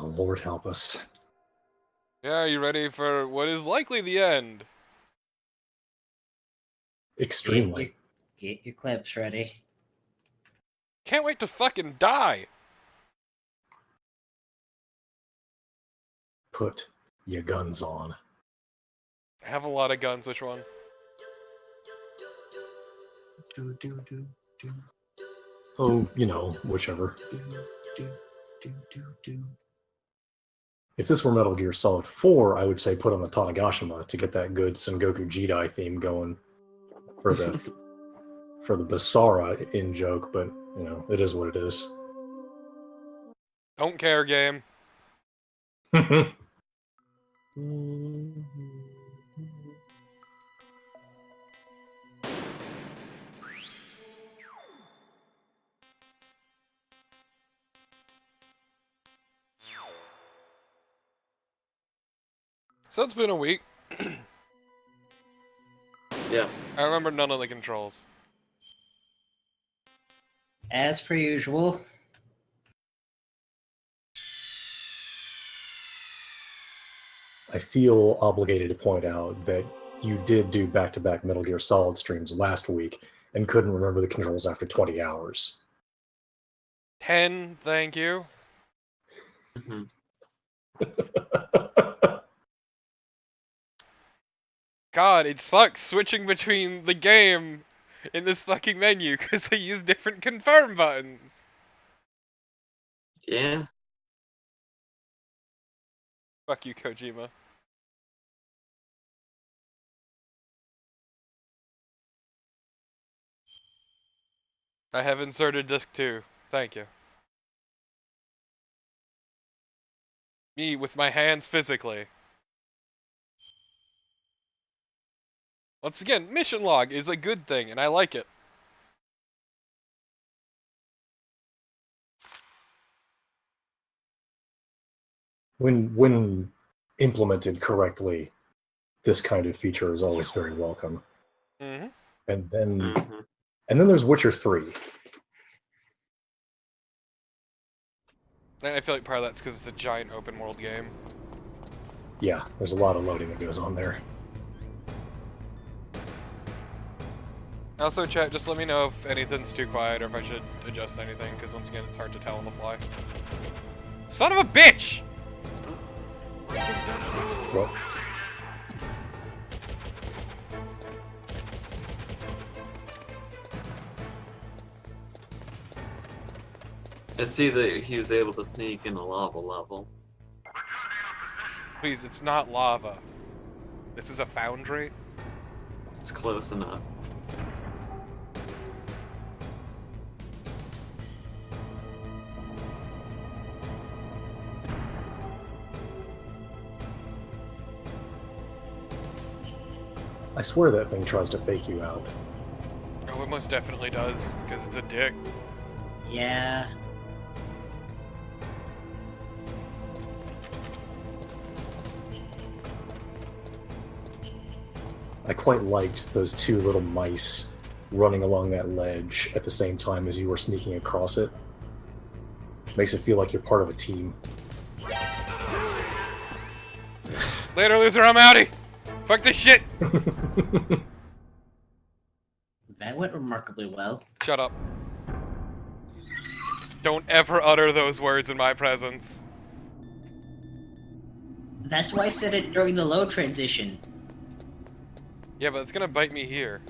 Oh, Lord help us. Yeah, are you ready for what is likely the end? Extremely. Get your clips ready. Can't wait to fucking die! Put your guns on. I have a lot of guns, which one? Oh, you know, whichever. If this were Metal Gear Solid 4, I would say put on the Tanegashima to get that good Sengoku Jidai theme going for the for the Basara in joke, but you know, it is what it is. Don't care, game. So it's been a week. Yeah. I remember none of the controls. As per usual. I feel obligated to point out that you did do back-to-back Metal Gear Solid streams last week and couldn't remember the controls after 20 hours. 10, thank you. Mm-hmm. God, it sucks switching between the game in this fucking menu because they use different confirm buttons. Yeah. Fuck you, Kojima. I have inserted disc 2. Thank you. Me with my hands physically. Once again, mission log is a good thing, and I like it. When implemented correctly, this kind of feature is always very welcome. Mm-hmm. And then there's Witcher 3. And I feel like part of that's because it's a giant open world game. Yeah, there's a lot of loading that goes on there. Also, chat, just let me know if anything's too quiet or if I should adjust anything, because once again, it's hard to tell on the fly. Son of a bitch! Well, I see that he was able to sneak in a lava level. Please, it's not lava. This is a foundry? It's close enough. I swear that thing tries to fake you out. Oh, it most definitely does, because it's a dick. Yeah. I quite liked those two little mice running along that ledge at the same time as you were sneaking across it. Makes it feel like you're part of a team. Later, loser, I'm outie! Fuck this shit! That went remarkably well. Shut up. Don't ever utter those words in my presence. That's why I said it during the load transition. Yeah, but it's gonna bite me here.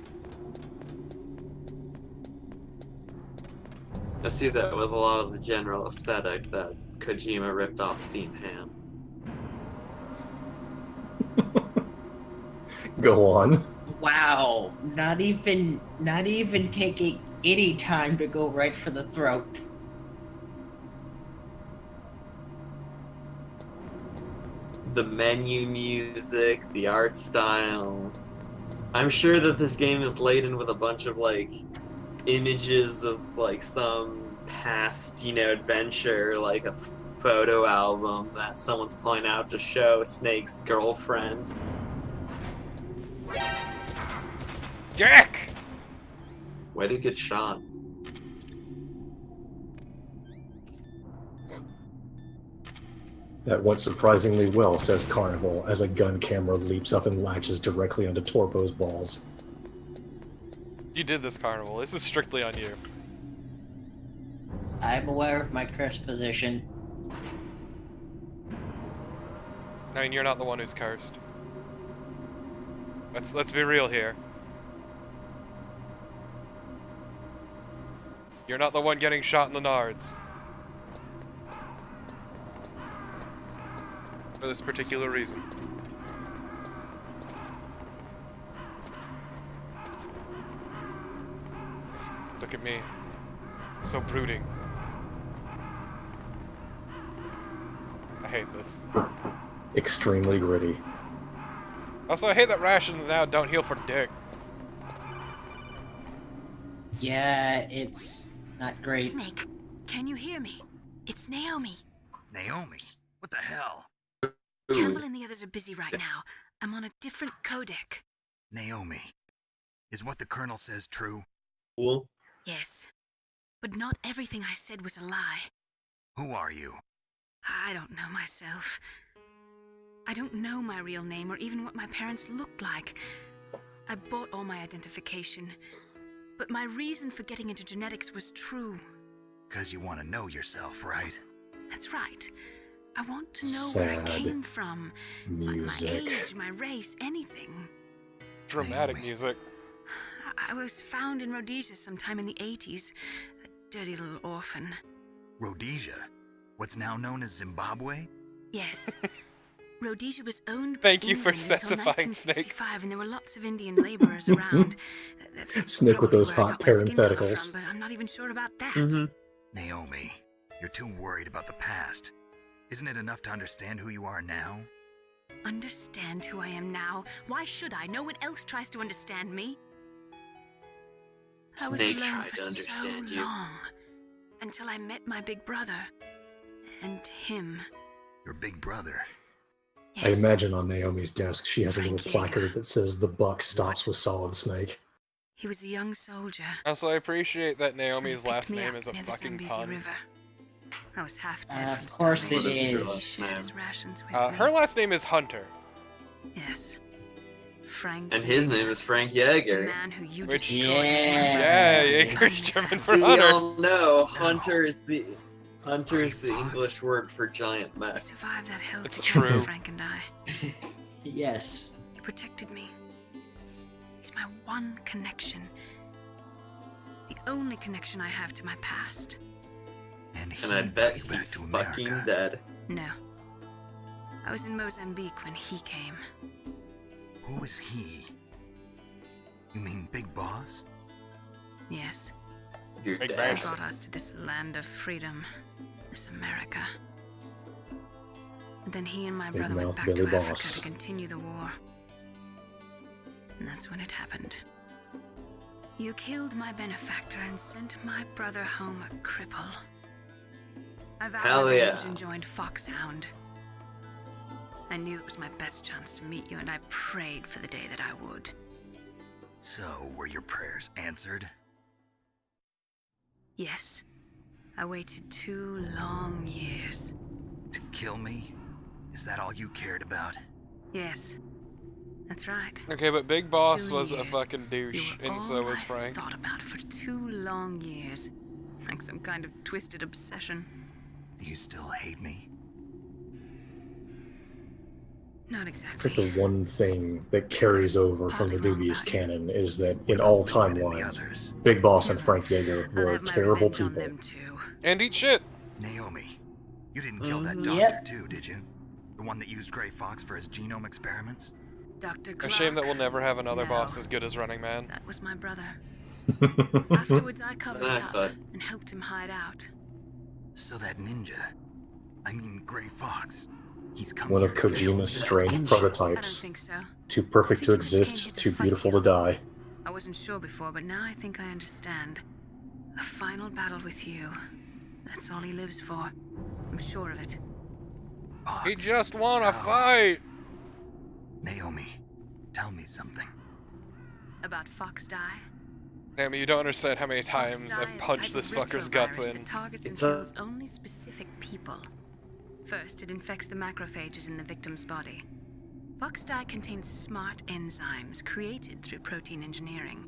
I see that with a lot of the general aesthetic that Kojima ripped off Steam Ham. Go on. Wow. Not even taking any time to go right for the throat. The menu music, the art style. I'm sure that this game is laden with a bunch of like images of like some past, adventure, like a photo album that someone's pulling out to show Snake's girlfriend. Dick! Way to get shot. That went surprisingly well, says Carnival, as a gun camera leaps up and latches directly onto Torpo's balls. You did this, Carnival. This is strictly on you. I'm aware of my cursed position. I mean, you're not the one who's cursed. Let's be real here. You're not the one getting shot in the nards. For this particular reason. Look at me. So brooding. I hate this. Extremely gritty. Also, I hate that rations now don't heal for dick. Yeah, it's not great. Snake, can you hear me? It's Naomi. Naomi? What the hell? Campbell and the others are busy right now. I'm on a different codec. Naomi, is what the Colonel says true? Cool. Yes. But not everything I said was a lie. Who are you? I don't know myself. I don't know my real name or even what my parents looked like. I bought all my identification. But my reason for getting into genetics was true. 'Cause you want to know yourself, right? That's right. I want to know where I Sad came from. My music. age, my race, anything. Dramatic Naomi. music. I was found in Rhodesia sometime in the 80s. A dirty little orphan. Rhodesia? What's now known as Zimbabwe? Yes. Rhodesia was owned Thank by you for England until specifying, Snake. 1965, and there were lots of Indian laborers around. That's Snake with those probably hot where I got my skin color parentheticals. from, but I'm not even sure about that. Mm-hmm. Naomi, you're too worried about the past. Isn't it enough to understand who you are now? Understand who I am now? Why should I? No one else tries to understand me. I was Snake alone tried for to understand so you. long, until I met my big brother. And him. Your big brother. I Yes. imagine on Naomi's desk she has a little Frank placard Yeager. that says the buck stops with Solid Snake. He was a young soldier. Also, I appreciate that Naomi's Picked last me name up is a near the fucking Zambezi pun. River. I was half dead from Of course it starvation. is. Had his rations with Her me. last name is Hunter. Yes. Frank. And his name is Frank the Yeager. man who you Which- destroyed was my Yeah, brother. Jaeger's German for We Hunter. all know Hunter is the English word for giant We mech. survived that hell It's together, true. Frank and I. Yes. He protected me. He's my one connection. The only connection I have to my past. And he And I bet brought you back he's to fucking America. dead. No. I was in Mozambique when he came. Who is he? You mean Big Boss? Yes. Your Big dad. bang. He brought us to this land of freedom. This America. And then he and my Big brother went mouth back Billy to Africa Boss. to continue the war. And that's when it happened. You killed my benefactor and sent my brother home a cripple. I vowed Hell revenge yeah. and joined Foxhound. I knew it was my best chance to meet you, and I prayed for the day that I would. So, were your prayers answered? Yes. I waited 2 long years. To kill me? Is that all you cared about? Yes. That's right. Okay, but Big Boss 2 was a years. fucking You douche, were and so all was I Frank. thought about for 2 long years. Like some kind of twisted obsession. Do you still hate me? Not It's exactly. like the one thing that carries over from the Partly wrong dubious about you. canon is that in all Leave it in the timelines, others. Big Boss and Yeah. Frank Yeager I'll were have my terrible revenge on people. them too. And eat shit. Naomi, you didn't kill that Mhm. doctor Yep. too, did you? The one that used Gray Fox for his genome experiments? Dr. A Clark. shame that we'll never have another No. boss as good as Running Man. That was my brother. Afterwards, I covered I it up thought- and helped him hide out. So that ninja, I mean Gray Fox, he's come One of here to kill Kojima's you. strange I don't prototypes. think so. Too perfect to I think he was exist, came here to too fight beautiful you. to die. I wasn't sure before, but now I think I understand. A final battle with you. That's all he lives for. I'm sure of it. He Fox. just wanna No. fight! Naomi, tell me something. About Fox Die? Damn, you don't understand how many Fox times Die I've is a punched type this of fucker's guts retrovirus in. that targets and It's a- kills only specific people. First, it infects the macrophages in the victim's body. Fox dye contains smart enzymes created through protein engineering.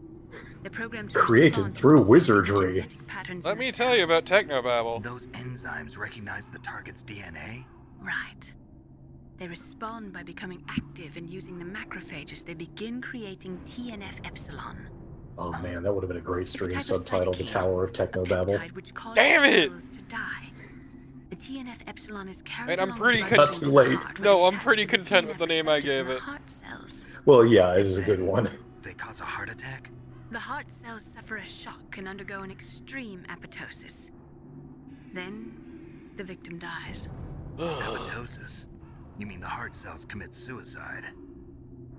They're programmed to Created respond to through specific wizardry. genetic patterns in Let the me tell you cells. about technobabble. Those enzymes recognize the target's DNA? Right. They respond by becoming active and using the macrophages. They begin creating TNF-epsilon. Oh man, that would have been a great It's a stream type of subtitle, The cytokine, Tower of a Technobabble. peptide which causes Damn it! cells to die. The TNF-epsilon is carried And I'm along pretty the con- blood Not too into the late. heart, where No, they I'm attach pretty to the content with the TNF name I receptors in gave the it. heart cells. Well, yeah, it is a good one. They cause a heart attack? The heart cells suffer a shock and undergo an extreme apoptosis. Then, the victim dies. Apoptosis? You mean the heart cells commit suicide?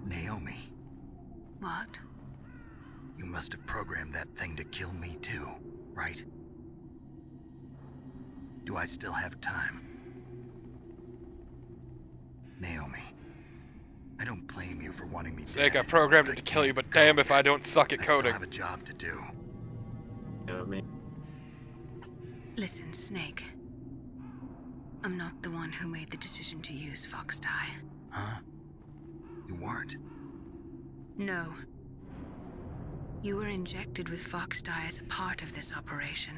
Naomi, What? you must have programmed that thing to kill me too, right? Do I still have time? Naomi, I don't blame you for wanting me Snake, dead. I programmed but it to I kill you, can't but go damn if I yet. don't suck at I still coding. have a job to do. You know what I mean? Listen, Snake. I'm not the one who made the decision to use Fox dye. Huh? You weren't? No. You were injected with Fox dye as a part of this operation.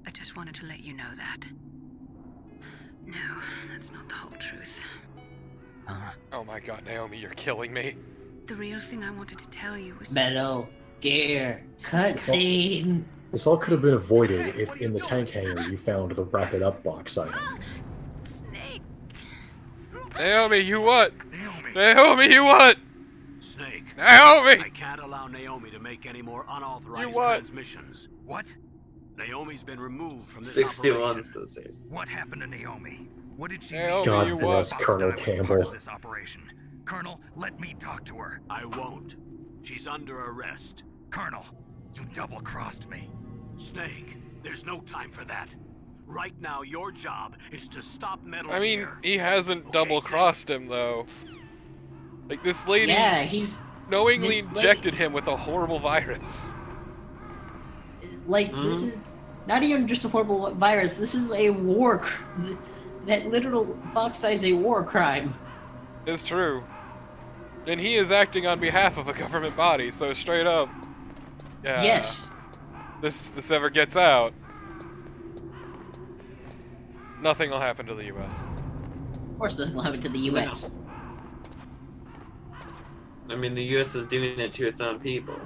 I just wanted to let you know that. No, that's not the whole truth. Huh? Oh my god, Naomi, you're killing me. The real thing I wanted to tell you was... Metal Gear cutscene. This all could have been avoided if in the tank hangar you found the Wrap It Up box item. Snake! Naomi, you what? Naomi! Naomi, you what? Snake, Naomi! I can't allow Naomi to make any more unauthorized You what? transmissions. What? Naomi's been removed from this 61 operation. sisters. What happened to Naomi? What did she Naomi, God you bless what? Fox Colonel Dye was part Campbell. of this operation. Colonel, let me talk to her. I won't. She's under arrest. Colonel, you double-crossed me. Snake, there's no time for that. Right now, your job is to stop Metal I mean, Gear. he hasn't Okay, double-crossed him, though. Like, this lady Yeah, he's knowingly this lady- injected him with a horrible virus. like this is not even just a horrible virus. This is a war. That literal Fox dye is a war crime. It's true. And he is acting on behalf of a government body, so straight up. Yeah. Yes. This ever gets out, nothing will happen to the U.S. Of course, nothing will happen to the U.S. I mean, the U.S. is doing it to its own people.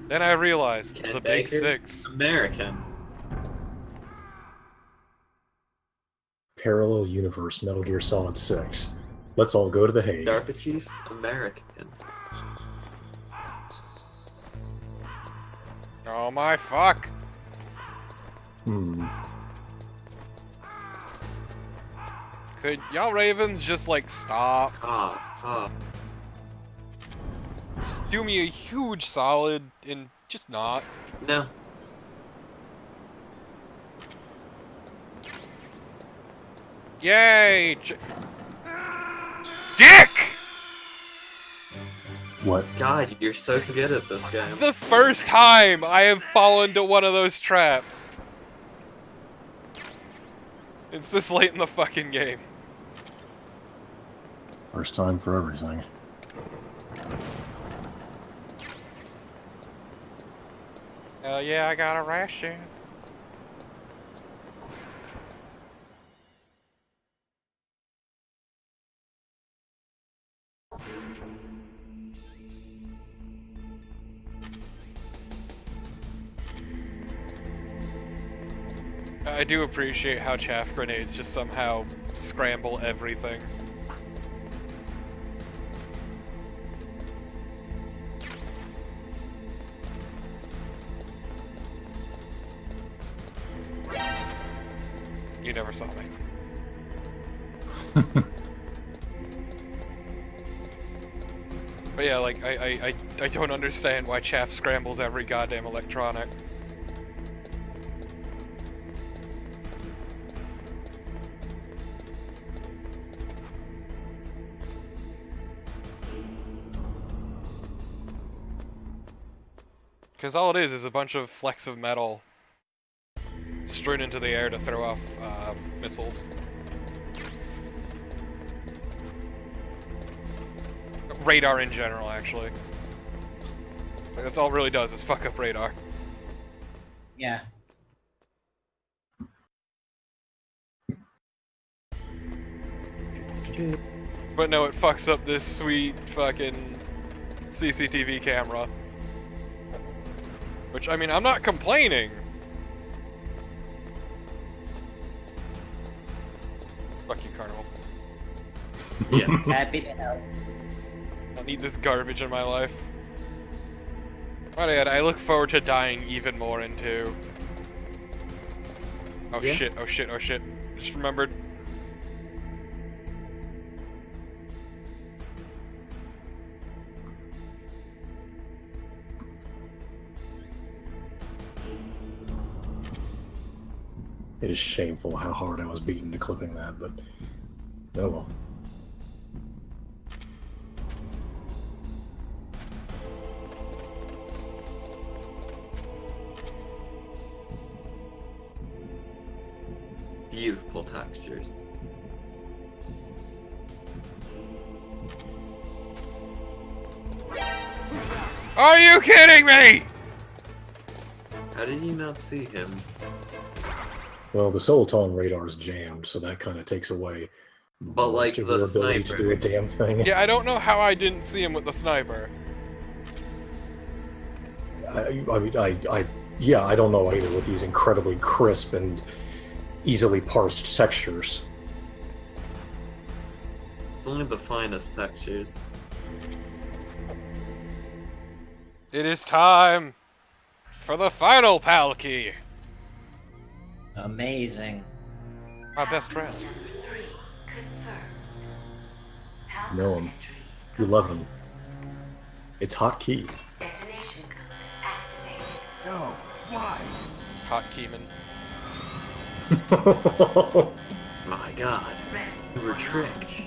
Then I realized Ken the big Baker? six. American. Parallel universe, Metal Gear Solid 6. Let's all go to The Hague. DARPA chief, American. Oh my fuck! Could y'all Ravens just like stop? Just do me a huge solid and just not. No. Yay! Dick! What? God, you're so good at this game. The first time I have fallen to one of those traps. It's this late in the fucking game. First time for everything. Hell yeah, I got a ration. I do appreciate how chaff grenades just somehow scramble everything. You never saw me. But yeah, like, I don't understand why chaff scrambles every goddamn electronic. Because all it is a bunch of flecks of metal strewn into the air to throw off missiles. Radar in general, actually. Like, that's all it really does is fuck up radar. Yeah. But no, it fucks up this sweet fucking CCTV camera. Which, I mean, I'm not complaining. Fuck you, Carnival. Yeah. Happy to help. I don't need this garbage in my life. I look forward to dying even more in 2. Oh Yeah. shit, oh shit, oh shit. Just remembered. It is shameful how hard I was beaten to clipping that, but oh well. Beautiful textures. Are you kidding me? How did you not see him? Well, the Soliton radar is jammed, so that kind of takes away But, like, most of the your ability sniper. to do a damn thing. Yeah, I don't know how I didn't see him with the sniper. Yeah, I don't know either with these incredibly crisp and easily parsed textures. It's only the finest textures. It is time for the final PAL key. Amazing. My best friend. Know him. You love him. It's hotkey. Detonation code activated. No, why? Hot Keyman. My god. You were tricked.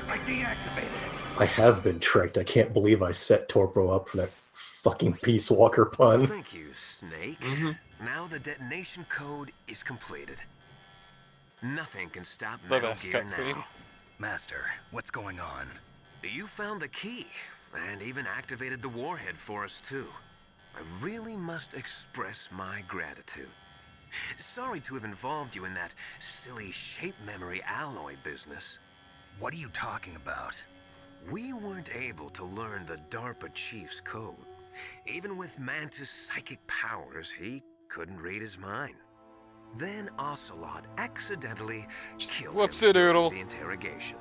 I deactivated it. I have been tricked. I can't believe I set Torpo up for that fucking Peace Walker pun. Thank you, Snake. Mhm. Now the detonation code is completed. Nothing can stop The Metal best Gear cutscene. now. Master, what's going on? You found the key, and even activated the warhead for us too. I really must express my gratitude. Sorry to have involved you in that silly shape memory alloy business. What are you talking about? We weren't able to learn the DARPA chief's code. Even with Mantis' psychic powers, he couldn't read his mind. Then Ocelot accidentally killed him Whoopsie-doodle. during the interrogation.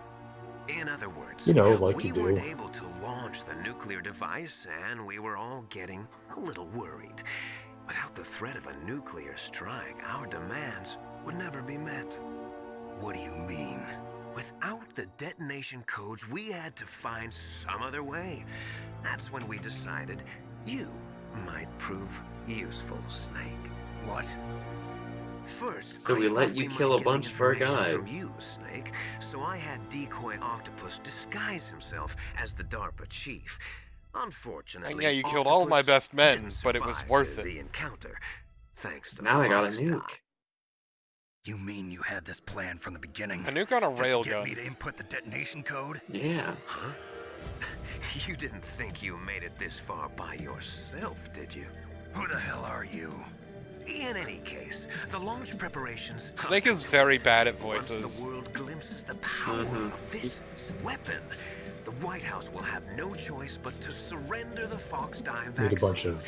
In other words, You know, like we you do. weren't able to launch the nuclear device, and we were all getting a little worried. Without the threat of a nuclear strike, our demands would never be met. What do you mean? Without the detonation codes, we had to find some other way. That's when we decided you might prove useful, Snake. What? First, So I we let thought you might kill a get the bunch of our information guys. From you, Snake. So I had Decoy Octopus disguise himself as the DARPA chief. Unfortunately, And yeah, you killed all of my Octopus best men, didn't but it was survive worth the it. encounter, thanks to Now I got a Fox nuke. Doc. You mean you had this plan from the beginning? A nuke on a Just to get me railgun. to input the detonation code? Yeah. Huh? You didn't think you made it this far by yourself, did you? Who the hell are you? In any case, the launch preparations. Snake is very bad at Once voices. the world glimpses the power of this weapon, the White House will have no choice but to surrender the Fox dye vaccine. Need a bunch of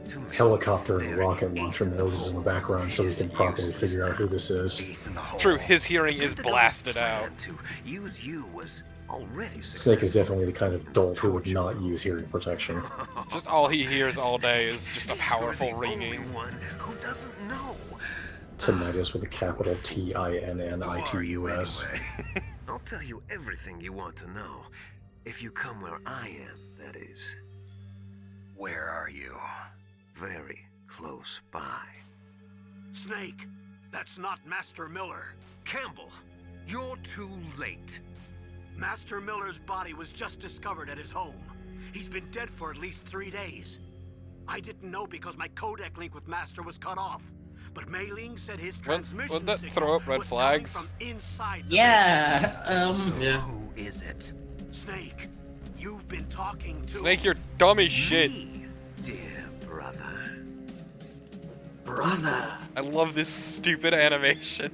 to make helicopter and their rocket ace launcher in the noises in the hole. background so we His can properly useless figure out who now. this is. Ace in the hole. True, his hearing is Pentagon's blasted plan out. To use you was already Snake is successful. definitely the kind of dolt who would not use hearing protection. Just all he hears all day is just a powerful You're the only ringing. one who doesn't know. Tinnitus with a capital Who are you Tinnitus. anyway? I'll tell you everything you want to know. If you come where I am, that is. Where are you? Very close by. Snake, that's not Master Miller. Campbell, you're too late. Master Miller's body was just discovered at his home. He's been dead for at least 3 days. I didn't know because my codec link with Master was cut off. but Mei Ling said his Wouldn't transmission that signal throw up red was coming flags? from inside the Yeah, So Yeah. Who is it? Snake, you've been talking to Snake, you're dumb as shit. me. Dear brother. Brother. I love this stupid animation.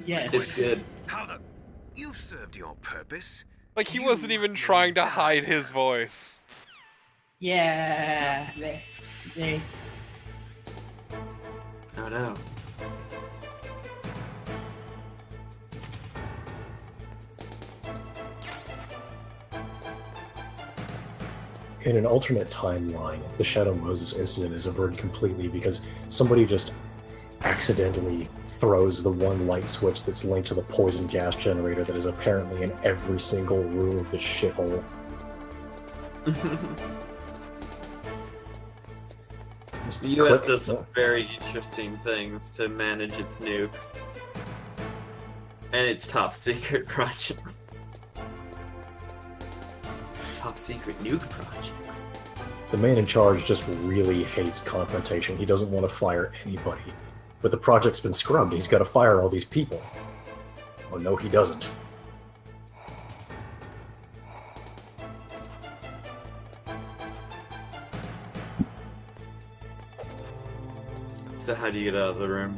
yes. It's good. How the... You've served your purpose. Like, he You wasn't even may trying to die. hide his voice. Yeah. They Oh no. In an alternate timeline, the Shadow Moses incident is averted completely because somebody just accidentally throws the one light switch that's linked to the poison gas generator that is apparently in every single room of this shithole. Just The US click. does some very interesting things to manage its nukes. And its top secret projects. Its top secret nuke projects. The man in charge just really hates confrontation. He doesn't want to fire anybody. But the project's been scrubbed. He's got to fire all these people. Oh no, he doesn't. So how do you get out of the room?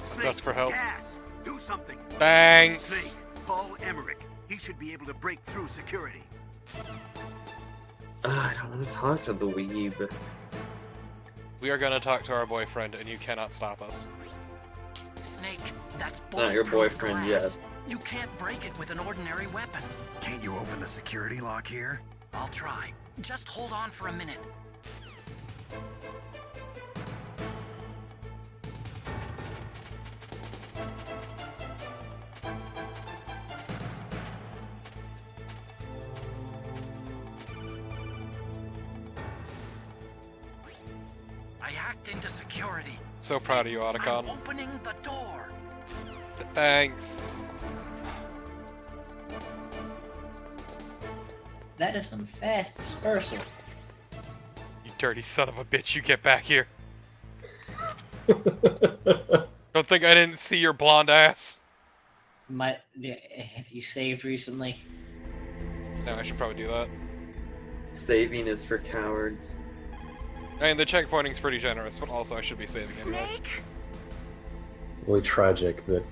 Snake, Ask for help. Gas, do something. Thanks. Snake, Paul Emmerich. He should be able to break through security. I don't want to talk to the weeb. We are gonna talk to our boyfriend, and you cannot stop us. Snake, that's Not your bulletproof boyfriend glass. yet. You can't break it with an ordinary weapon. Can't you open the security lock here? I'll try. Just hold on for a minute. I hacked into security. So proud of you, I'm Otacon. opening the door. Thanks. that is some fast dispersal. You dirty son of a bitch, you get back here. Don't think I didn't see your blonde ass. Have you saved recently? No, I should probably do that. Saving is for cowards. I mean, the checkpointing's pretty generous, but also I should be saving anyway. Snake? Really tragic that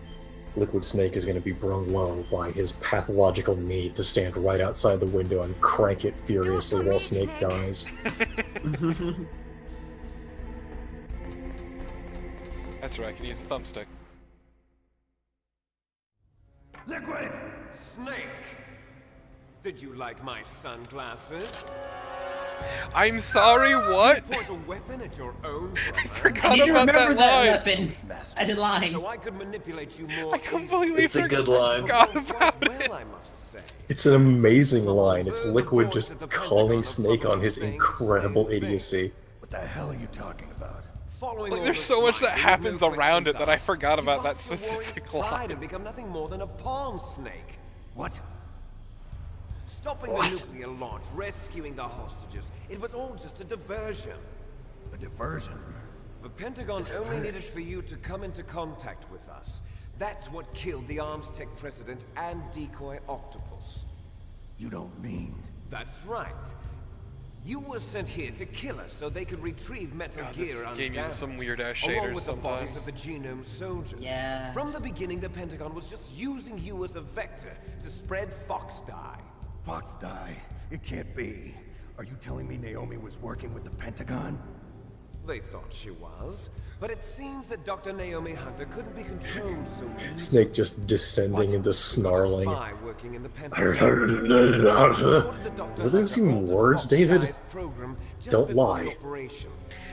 Liquid Snake is going to be brung low by his pathological need to stand right outside the window and crank it furiously while Snake dies. That's right, I can use the thumbstick. Liquid Snake! Did you like my sunglasses? I'm sorry, what? You point a weapon at your own brother. I forgot I need to about remember that that line. weapon. I did line. So I could manipulate you more I completely It's a good line. forgot about well, it. I must say. It's an amazing line. It's Liquid just calling Snake on his incredible idiocy. What the hell are you talking about? Following Like, all there's this so much line, that there happens were no around it questions that I asked. forgot You about that lost the warrior's specific pride line. and become nothing more than a pawn, Snake. What? Stopping the nuclear launch, rescuing the hostages, it was all just a diversion. A diversion? The Pentagon only needed for you to come into contact with us. That's what killed the Arms Tech president and decoy Octopus. You don't mean... That's right. You were sent here to kill us so they could retrieve Metal God, Gear this undamaged, game uses some weird-ass along shaders with the bodies of sometimes. the Genome soldiers. Yeah. From the beginning, the Pentagon was just using you as a vector to spread Fox dye. Fox die? It can't be. Are you telling me Naomi was working with the Pentagon? They thought she was, but it seems that Dr. Naomi Hunter couldn't be controlled so easily. Snake just descending into snarling. Spy working in the Pentagon. Were those even words, David? Don't lie.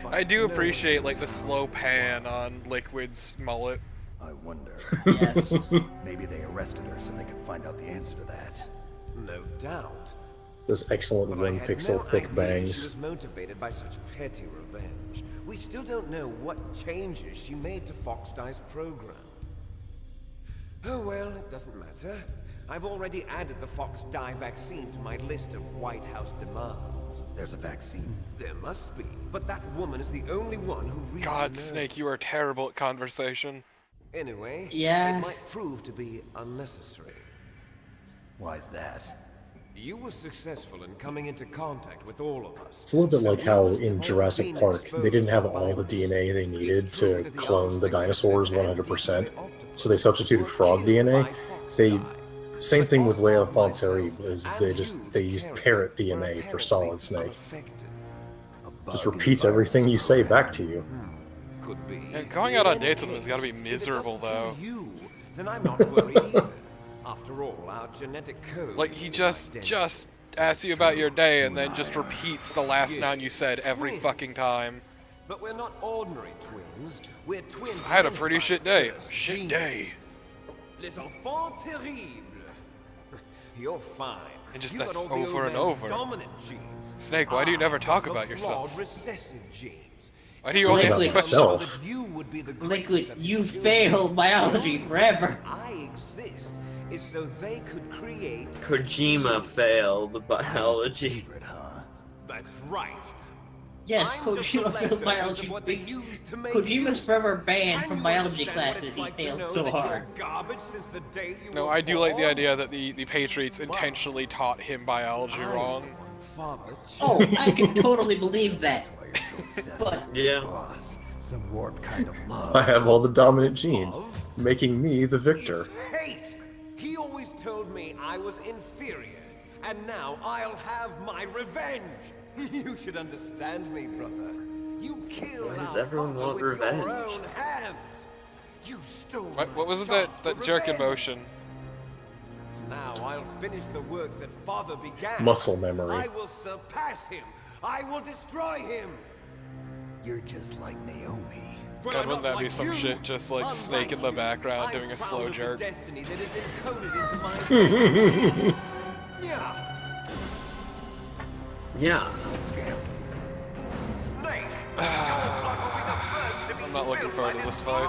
I do appreciate, like, the slow pan on Liquid's mullet. I wonder. Yes. Maybe they arrested her so they could find out the answer to that. No doubt. Those excellent But I one had pixel no thick idea bangs. She was motivated by such petty revenge. We still don't know what changes she made to Fox Dye's program. Oh well, it doesn't matter. I've already added the Fox dye vaccine to my list of White House demands. There's a vaccine? There must be, but that woman is the only one who really God, knows. Snake, you are terrible at conversation. Anyway, Yeah. it might prove to be unnecessary. Why's that? You were successful in coming into contact with all of us. It's a little bit So like we how must in have all Jurassic been Park, they exposed didn't have to all the virus. DNA they needed It's true to that the clone the Armstrong dinosaurs president and 100%, Decoy Octopus so they substituted were frog killed DNA. by Fox They dye. Same But thing with Leia Oswald, Fonterri, myself, is and they you, used Carrie, parrot were DNA for apparently Solid Snake. unaffected. Just repeats everything you say back to you. Could be. Yeah, going out on dates with him has got to be miserable, If it doesn't though. kill you, then I'm not worried either. After all, our genetic code Like, he is just identical. asks you about your day and then just repeats the last noun you said every twins. fucking time. But we're not ordinary twins. We're twins. I had a linked pretty by shit day. cursed Shit genes. day. Les enfants terribles. You're fine. And just You got that's all the over old and man's over. Dominant genes. Snake, why do you never talk got about the yourself? flawed recessive genes. Why do you only Talk ask about questions? myself. You would be the Liquid, greatest of you his children. failed biology forever. I exist is so they could create. Kojima failed biology. Favorite, huh? That's right. Yes, I'm just the Kojima failed leftovers biology. of what they used to make Kojima's you. forever banned Can from you biology understand what classes. it's He like to failed know so that you're hard. garbage since the day you No, were I do like the born? idea that the Patriots intentionally taught him biology I'm wrong. the one father Oh, I can totally believe that. Why you're so obsessed But with Yeah. boss. Some warped kind of love. I have all the dominant genes, Love? making me the victor. It's hate. He always told me I was inferior, and now I'll have my revenge. You should understand me, brother. You killed Why does our everyone father want with revenge? your own hands. You stole What was it chance that for jerk in revenge. motion? Now I'll finish the work that father began. Muscle memory. I will surpass him. I will destroy him. You're just like Naomi. For God, I'm wouldn't not that be like some you. shit? Just like Unlike Snake in the you, background I'm doing a proud slow of the jerk. destiny that is encoded into my genes. Yeah. Yeah. Snake. I'm not looking forward to this fight.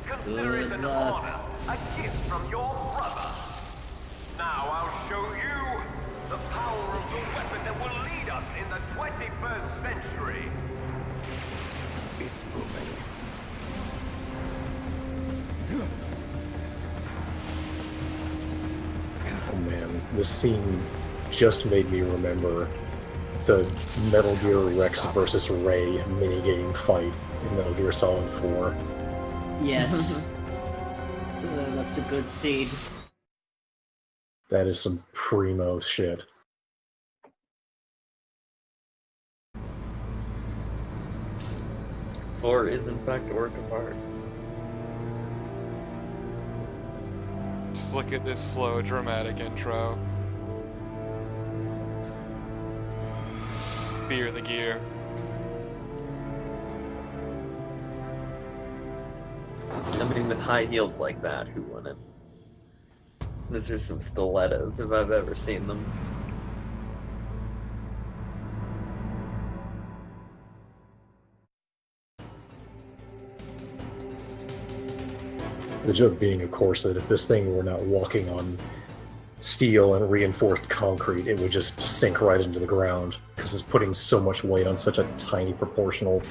Consider it Good an luck. honor, a gift from your brother. Now I'll show you the power of the weapon that will lead us in the 21st century. It's moving. Oh man, this scene just made me remember the Metal Gear Rex versus Ray minigame fight in Metal Gear Solid 4. Yes. That's a good scene. That is some primo shit. Four is in fact a work of art. Just look at this slow, dramatic intro. Fear the gear. I mean, with high heels like that, who wouldn't? Those are some stilettos if I've ever seen them. The joke being, of course, that if this thing were not walking on steel and reinforced concrete, it would just sink right into the ground, because it's putting so much weight on such a tiny proportional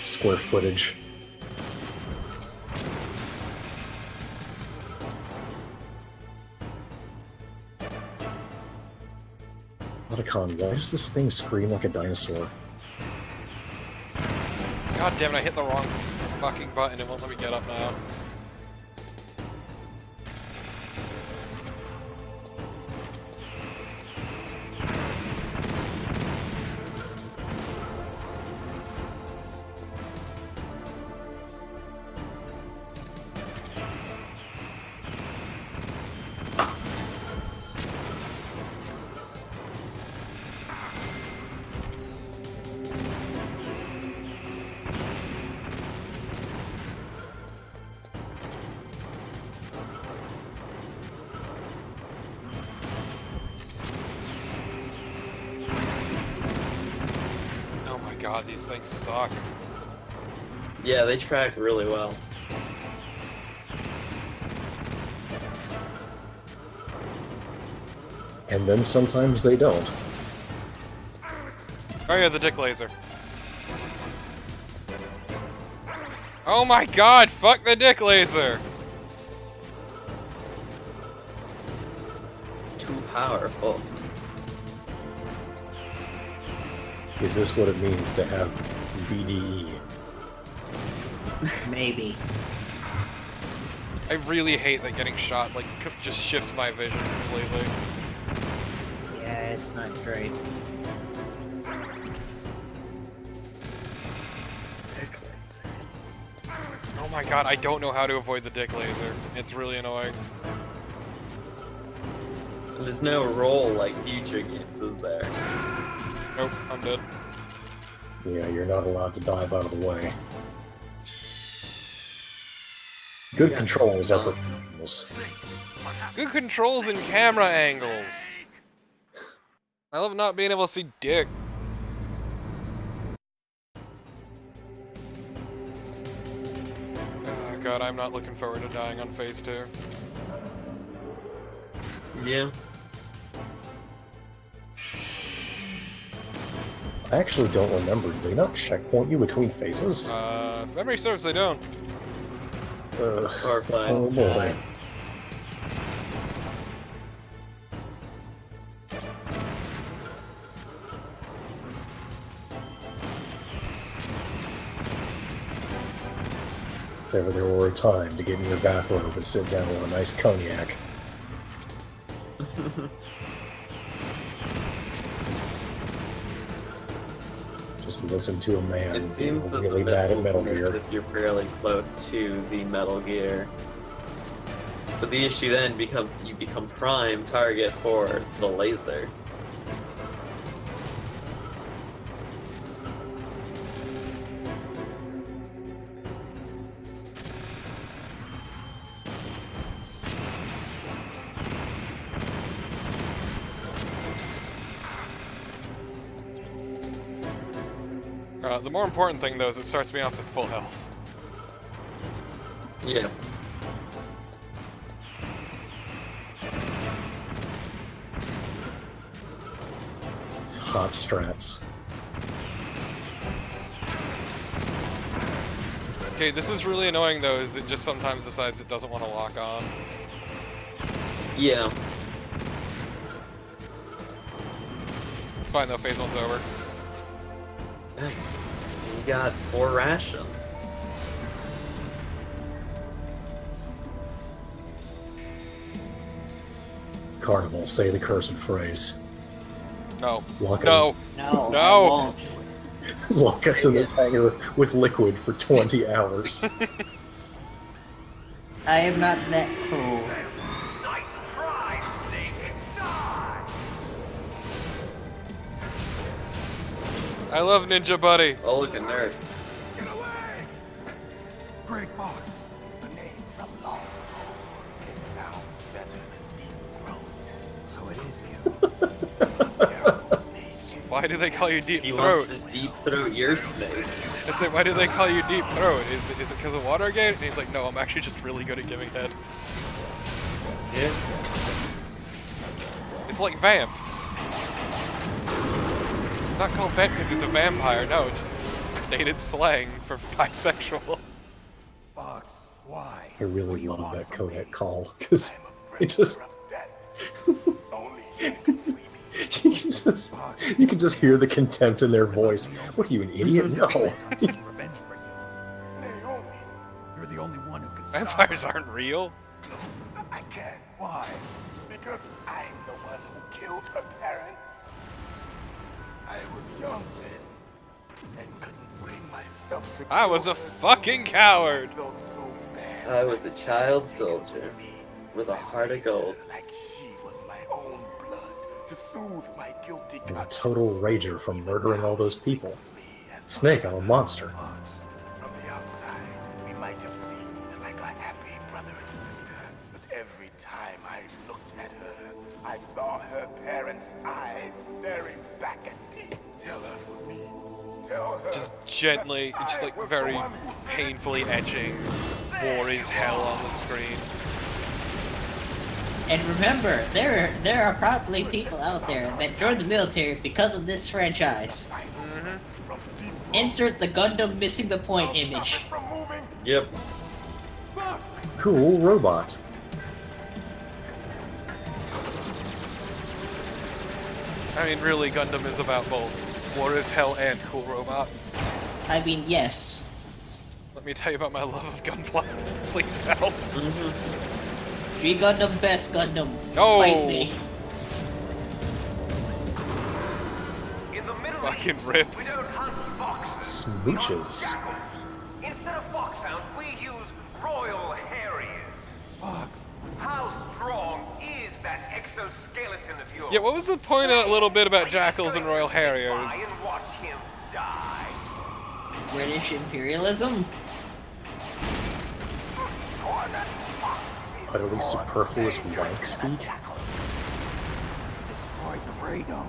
square footage. Otacon, why does this thing scream like a dinosaur? God damn it, I hit the wrong fucking button. It won't let me get up now. Oh my god, these things suck. Yeah, they track really well. And then sometimes they don't. Oh yeah, the dick laser. Oh my god, fuck the dick laser! It's too powerful. Is this what it means to have BDE? Maybe. I really hate that getting shot, like, just shifts my vision completely. Yeah, it's not great. Dick laser. Oh my god, I don't know how to avoid the dick laser. It's really annoying. There's no roll like future games, is there? Nope, I'm dead. Yeah, you're not allowed to dive out of the way. Good controls are for criminals. Good controls and camera angles. I love not being able to see dick. Oh god, I'm not looking forward to dying on phase 2. Yeah. I actually don't remember. Do they not checkpoint you between phases? If memory serves, they don't. Horrifying. Oh boy. If ever there were a time to get in your bathrobe and sit down with a nice cognac. Just listen to a man It seems that really the bad at missiles Metal miss Gear. if you're fairly close to the Metal Gear. But the issue then becomes you become prime target for the laser. The more important thing, though, is it starts me off with full health. Yeah. It's hot strats. Okay, this is really annoying, though, is it just sometimes decides it doesn't want to lock on. Yeah. It's fine, though, phase 1's over. Nice. You got 4 rations. Carnival, say the cursed phrase. No. Lock No. No. No. I won't. Lock us in this hangar with liquid for 20 hours. I am not that cruel. Nice try, Snake. Die! I love Ninja Buddy. Oh, look, a nerd. Get away! Greg Fox. The name from long ago. It sounds better than Deep Throat. So it is you. Terrible snake. Why do they call you Deep He Throat? wants to deep throat your snake. I said, why do they call you Deep Throat? Is it because of Watergate? And he's like, no, I'm actually just really good at giving head. Yeah. It's like Vamp. Not called Vamp because he's a vampire, no, it's just dated slang for bisexual. Fox, why? I really love that Kodak call, because it just... Only you can just hear the contempt in their voice. What are you, an idiot? No. Revenge for you. Naomi. You're the only one who can stop Vampires her. aren't real. No, I can't. Why? Because I'm the one who killed her parents. I was young then, and couldn't bring myself to I kill was a her, fucking too. coward. I felt so bad. I was a child She soldier killed me. with a heart of gold. Like she was my own blood to soothe my guilty I'm a conscience. total rager from murdering all those people. Snake, I'm a monster. Fox. From the outside, we might have seemed like a happy brother and sister, but every time I looked at her, I saw her parents' eyes staring back at me. Tell her for me. Tell her. Just gently, that just I like was very the one who did it. painfully etching War is Hell on the screen. And remember, there are probably people out there that joined the military because of this franchise. Insert the Gundam missing the point image. Yep. Cool robot. I mean, really, Gundam is about both war is hell and cool robots. I mean, yes. Let me tell you about my love of gunpla. Please help. G Gundam, best Gundam. Oh. Fight me. Fucking rip. We don't hunt foxes. Smooches. Instead of foxhounds, we use royal harriers. Fox. How strong is that exoskeleton of yours? Yeah, what was the point a little bit about jackals and royal harriers? And watch him die. British imperialism? Utterly superfluous wank speech. Destroyed the radome.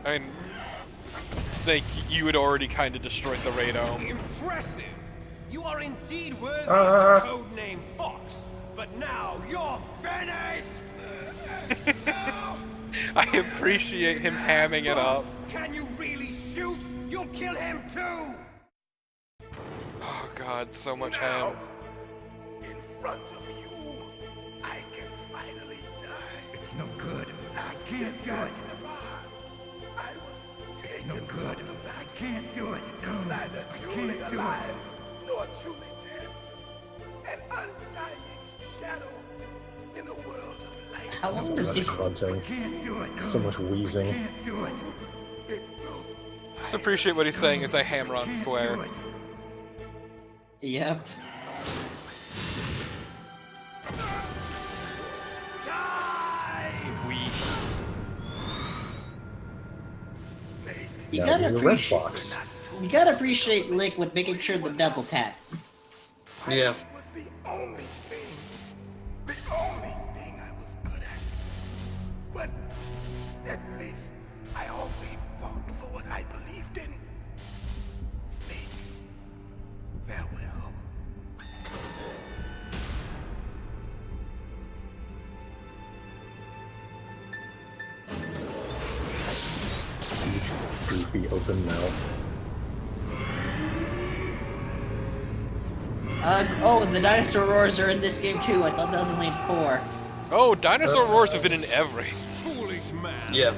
I mean, Snake, you had already kind of destroyed the radome. Impressive! You are indeed worthy of the codename Fox, but now you're finished! I appreciate him hamming it up. Can you really shoot? You'll kill him too! Oh god, so much ham. In front of you, I can finally die. It's no good. I can't do it. I was It's no good. I can't do it. No. neither I truly can't do alive nor truly dead. An undying shadow in a world of light. How long So does much he... grunting. Can't do it. No. So much wheezing. Can't do it. Just appreciate what he's saying as I hammer on square. Yep. Squeak. You Now gotta he's a red appreciate... fox. You gotta appreciate Liquid making sure the double tap. Yeah. Was the only thing I was good at. But at least I always fought for what I believed in. Snake, farewell. Goofy open mouth. Oh, and the dinosaur roars are in this game too. I thought that was only in 4. Oh, dinosaur roars have been in every. Foolish man! Yeah.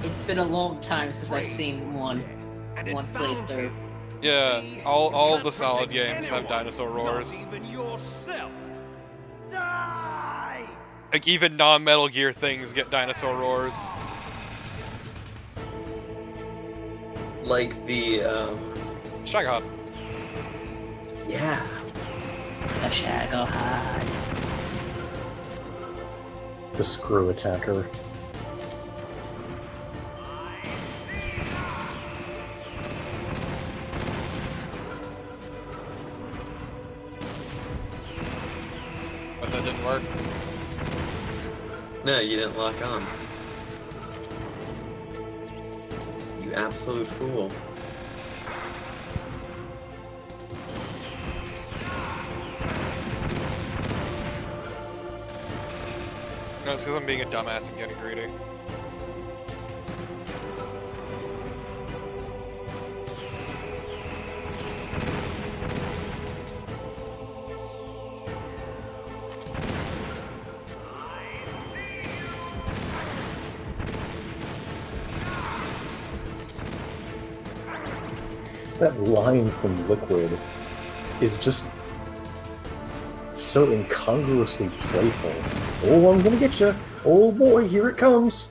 It's been a long time since I've seen one And it found playthrough. Yeah, See? all You the can't solid protect games have anyone, dinosaur roars. Not even yourself. Die! Like even non-Metal Gear things get dinosaur roars. Like the, Shagahop. yeah. The Shagohod. The screw attacker. But that didn't work. No, you didn't lock on. You absolute fool. No, it's because I'm being a dumbass and getting greedy. That line from Liquid is just so incongruously playful. Oh, I'm gonna get you. Oh boy, here it comes.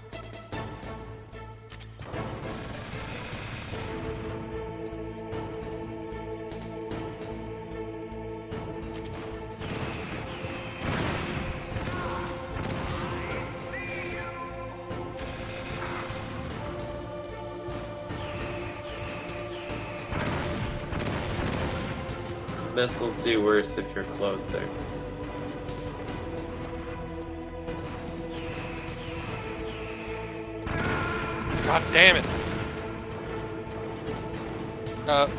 Missiles do worse if you're closer. God damn it!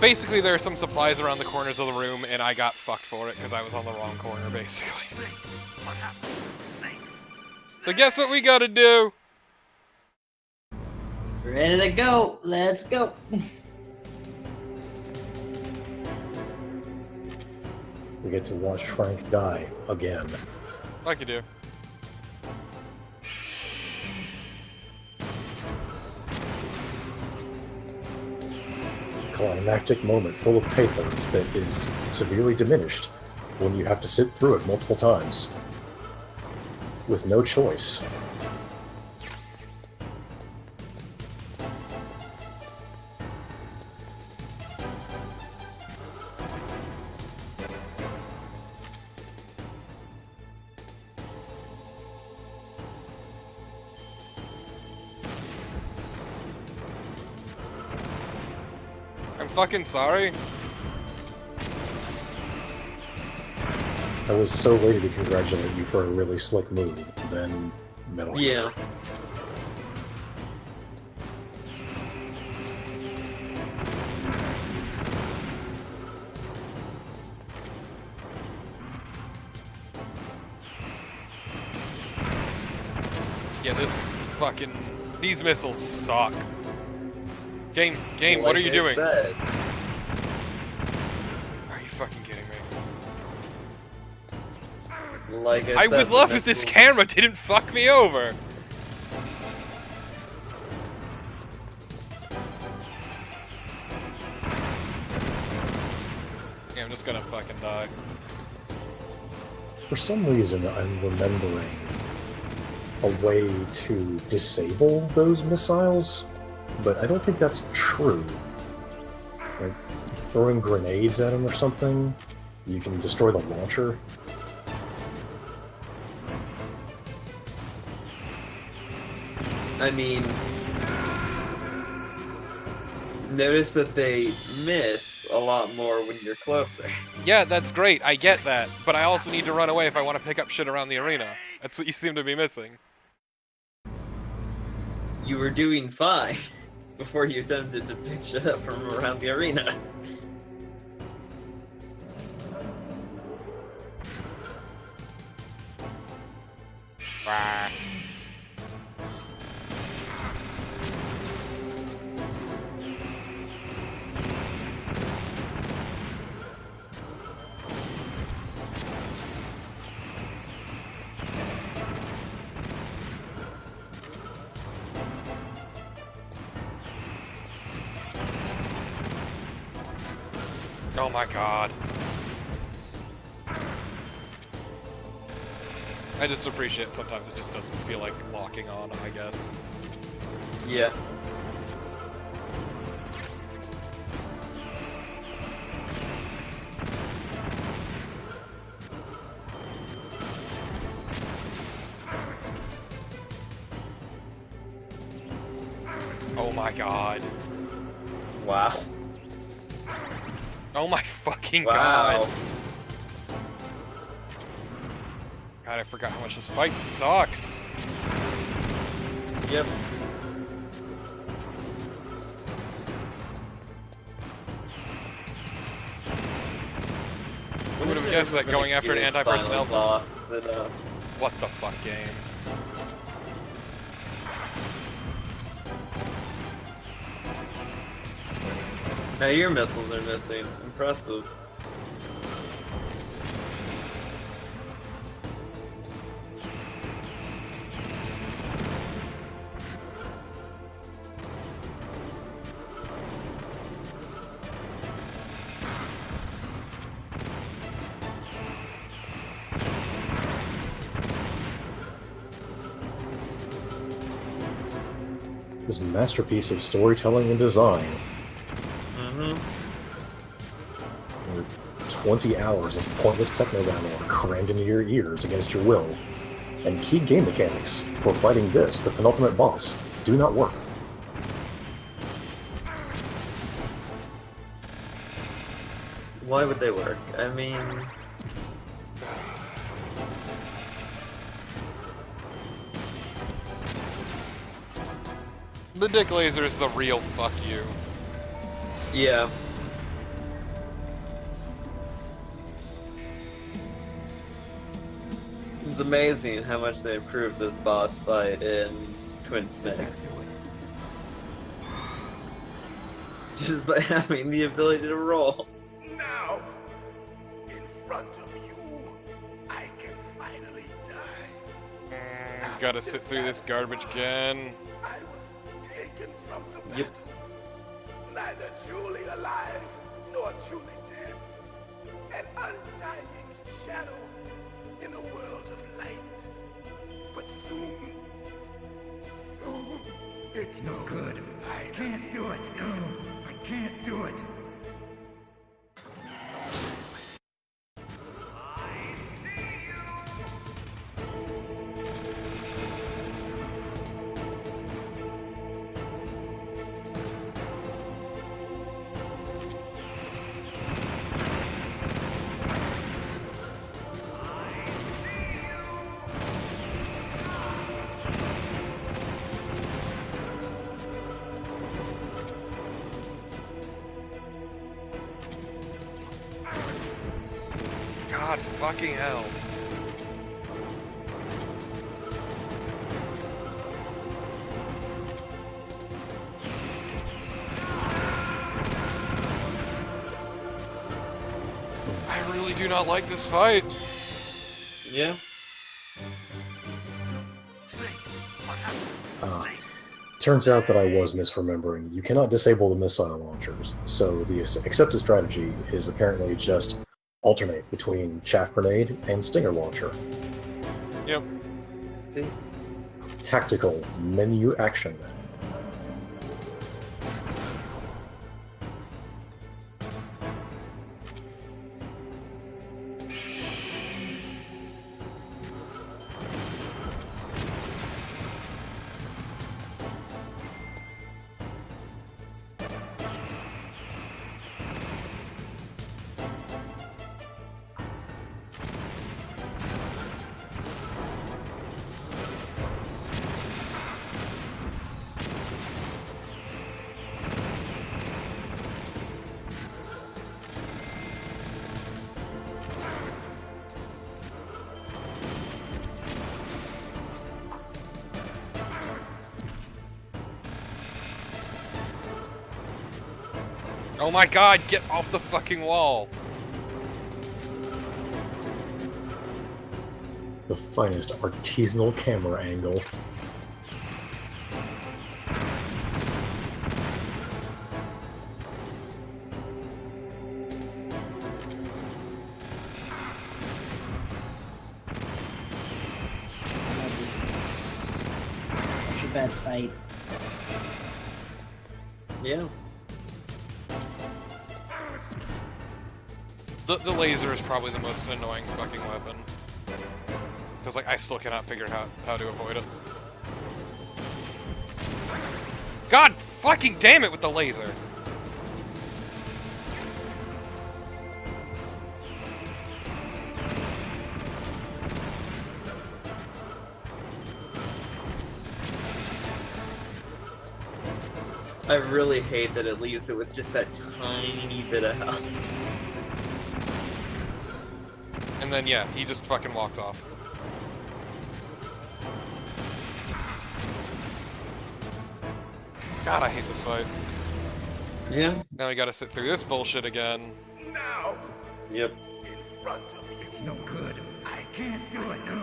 Basically, there are some supplies around the corners of the room, and I got fucked for it because I was on the wrong corner, basically. So guess what we gotta do? Ready to go. Let's go. We get to watch Frank die again. Like you do. Climactic moment full of pathos that is severely diminished when you have to sit through it multiple times. With no choice. I'm fucking sorry. I was so ready to congratulate you for a really slick move, then Metal Gear. Yeah. Yeah, this fucking... These missiles suck. Game, what are you doing? Said. Are you fucking kidding me? Like I would love if this camera didn't fuck me over. Yeah, I'm just gonna fucking die. For some reason, I'm remembering a way to disable those missiles, but I don't think that's true. Like, throwing grenades at them or something, you can destroy the launcher. I mean, notice that they miss a lot more when you're closer. Yeah, that's great, I get that, but I also need to run away if I want to pick up shit around the arena. That's what you seem to be missing. You were doing fine before you attempted to pick shit up from around the arena. Rah. Oh my god. I just appreciate sometimes it just doesn't feel like locking on, I guess. Yeah. Oh my god. Wow. Oh my fucking Wow. god. God, I forgot how much this fight sucks. Yep. Who would have guessed that going after an anti-personnel boss in What the fuck game? Now your missiles are missing. Impressive. This masterpiece of storytelling and design. Mm-hmm. 20 hours of pointless techno dialogue crammed into your ears against your will, and key game mechanics for fighting this, the penultimate boss, do not work. Why would they work? I mean... The dick laser is the real fuck you. Yeah. It's amazing how much they improved this boss fight in Twin Snakes. Just by having the ability to roll. Now, in front of you, I can finally die. Gotta sit through this garbage again. I was taken from the battle. Neither truly alive nor truly dead. An undying shadow in a world of light. But soon, It's no good. I can't do it. No, I can't do it. God fucking hell. I really do not like this fight. Yeah. Turns out that I was misremembering. You cannot disable the missile launchers, so the accepted strategy is apparently just alternate between chaff grenade and stinger launcher. Yep. See? Tactical menu action. Oh my god, get off the fucking wall! The finest artisanal camera angle. Such a bad fight. Yeah. The laser is probably the most annoying fucking weapon. Because, like, I still cannot figure out how to avoid it. God fucking damn it with the laser! I really hate that it leaves it with just that tiny bit of health. And then, yeah, he just fucking walks off. God, I hate this fight. Yeah. Now we gotta sit through this bullshit again. Now, Yep. in front of you, It's no good. I can't do it. No,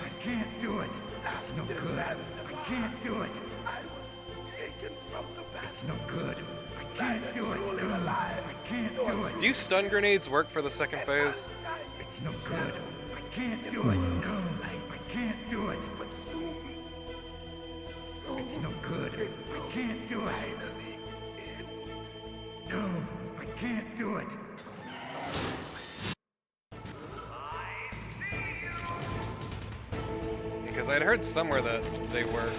I can't do it. It's no good. I can't do it. I was taken from the battle. It's no good. I can't do it. No, I can't do it. Do stun grenades work for the second phase? It's no good. I can't do it. No, I can't do it. But soon, It's no good. I can't do it. finally end. No, I can't do it. Because I'd heard somewhere that they work.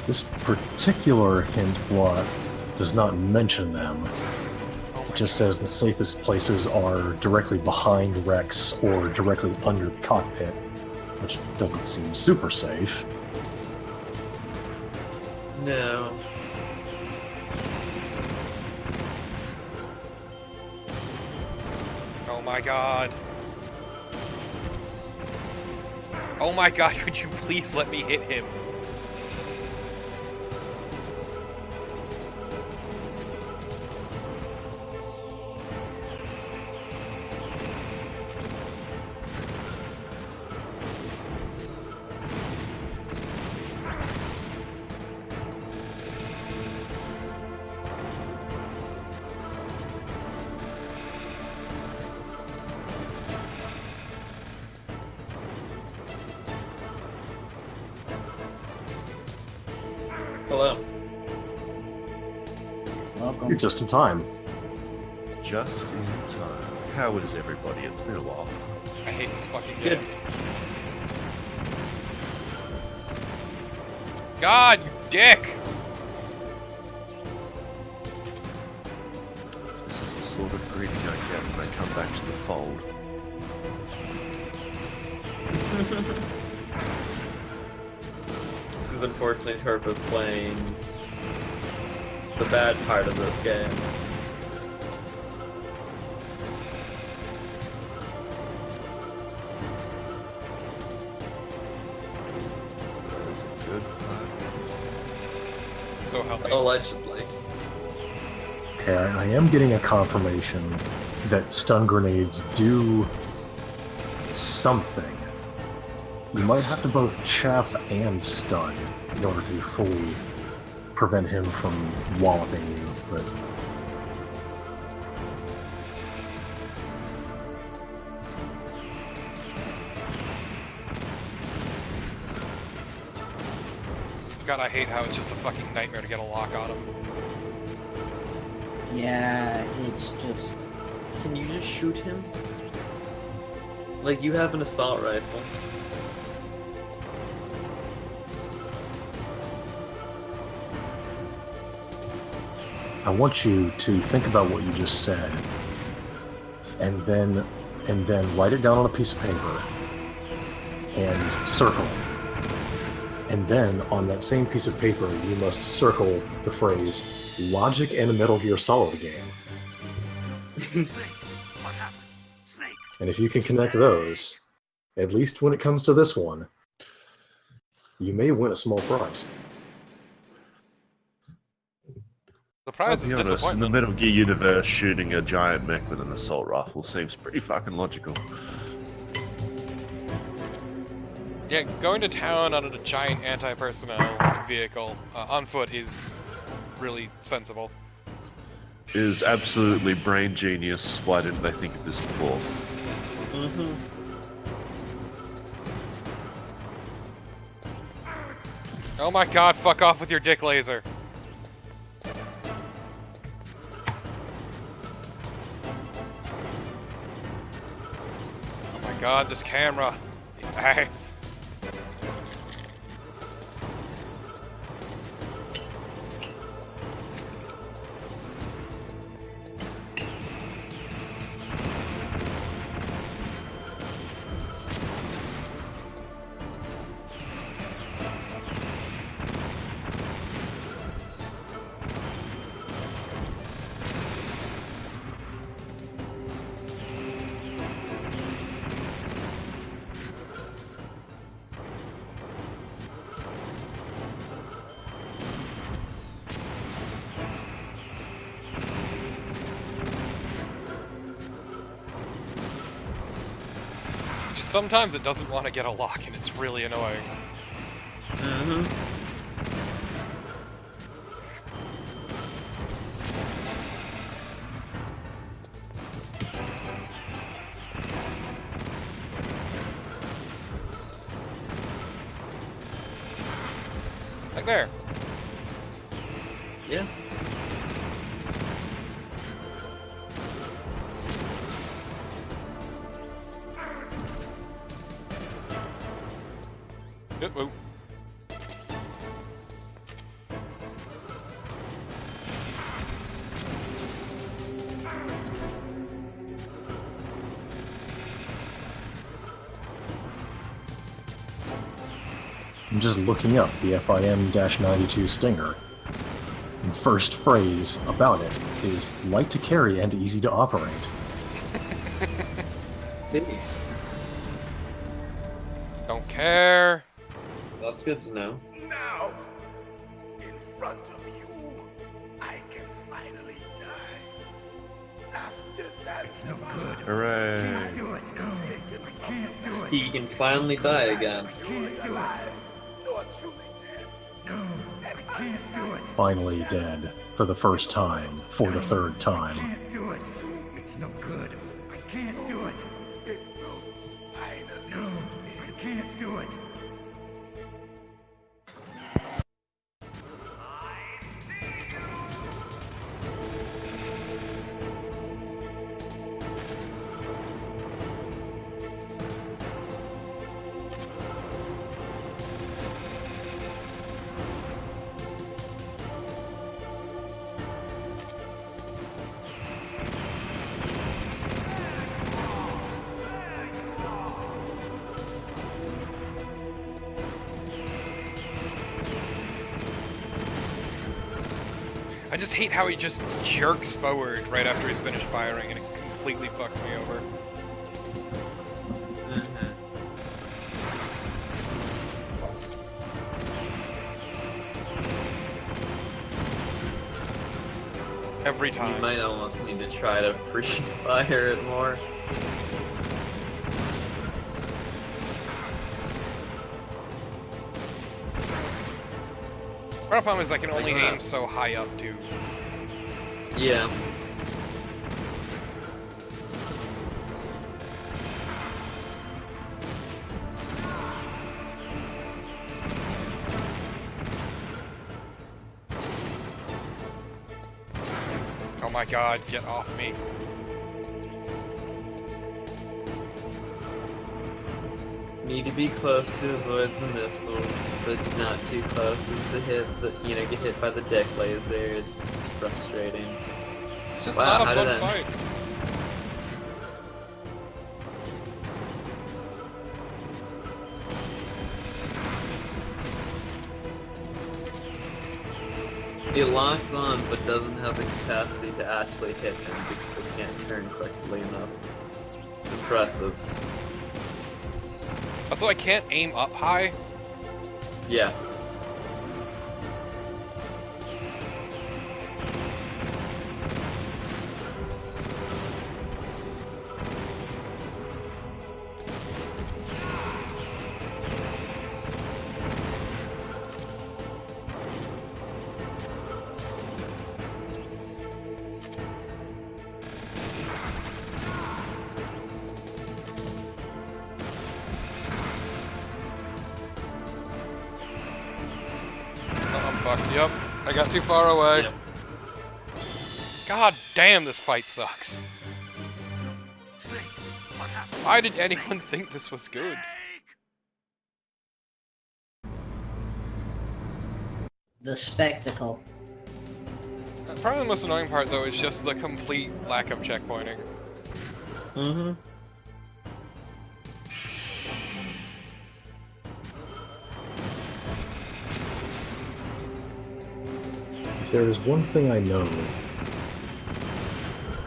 This particular hint block does not mention them. It just says the safest places are directly behind Rex or directly under the cockpit. which doesn't seem super safe. No. Oh my god. Oh my god, could you please let me hit him? Hello. Welcome. You're just in time. Just in time. How is everybody? It's been a while. I hate this fucking Good. game. God, you dick! This is the sort of greeting I get when I come back to the fold. This is unfortunately Turp was playing the bad part of this game. Good. So help me. Allegedly. Okay, I am getting a confirmation that stun grenades do something. You might have to both chaff and stun in order to fully prevent him from walloping you, but... God, I hate how it's just a fucking nightmare to get a lock on him. Yeah, it's just... Can you just shoot him? Like, you have an assault rifle. I want you to think about what you just said, and then write it down on a piece of paper, and circle it. And then, on that same piece of paper, you must circle the phrase, logic in a Metal Gear Solid game. And if you can connect those, at least when it comes to this one, you may win a small prize. The prize is I'll be honest, in the disappointment. Metal Gear universe, shooting a giant mech with an assault rifle seems pretty fucking logical. Yeah, going to town on a giant anti-personnel vehicle on foot is really sensible. Is absolutely brain genius. Why didn't they think of this before? Mm-hmm. Oh my god, fuck off with your dick laser. Oh my god, this camera. These eyes. Sometimes it doesn't want to get a lock and it's really annoying. Mm-hmm. Like there. Yeah. Oh. just looking up the FIM-92 Stinger. The first phrase about it is light to carry and easy to operate. Don't care. That's good to know. Now, in front of you, I can finally die. After that, No good. Hooray. Can't do it. No. I can't do it. He can finally die again. Can't do it. nor truly dead. No. I can't do it. Finally dead, for the first time, for the third I time. can't do it. It's no good. I can't do it. It will finally No. I can't do it. I just hate how he just jerks forward right after he's finished firing and it completely fucks me over. Every time. You might almost need to try to free fire it more. Our problem is I can only aim so high up, too. Yeah. Oh my god, get off me. Need to be close to avoid the missiles, but not too close as to hit the, get hit by the deck laser. It's just frustrating. It's just Wow, not how a did fun that- fight. It locks on, but doesn't have the capacity to actually hit him because it can't turn quickly enough. It's impressive. Also, I can't aim up high. Yeah. I'm fucked. Yep. I got too far away. Yep. God damn, this fight sucks. Why did anyone think this was good? The spectacle. Probably the most annoying part, though, is just the complete lack of checkpointing. Mm-hmm. If there is one thing I know,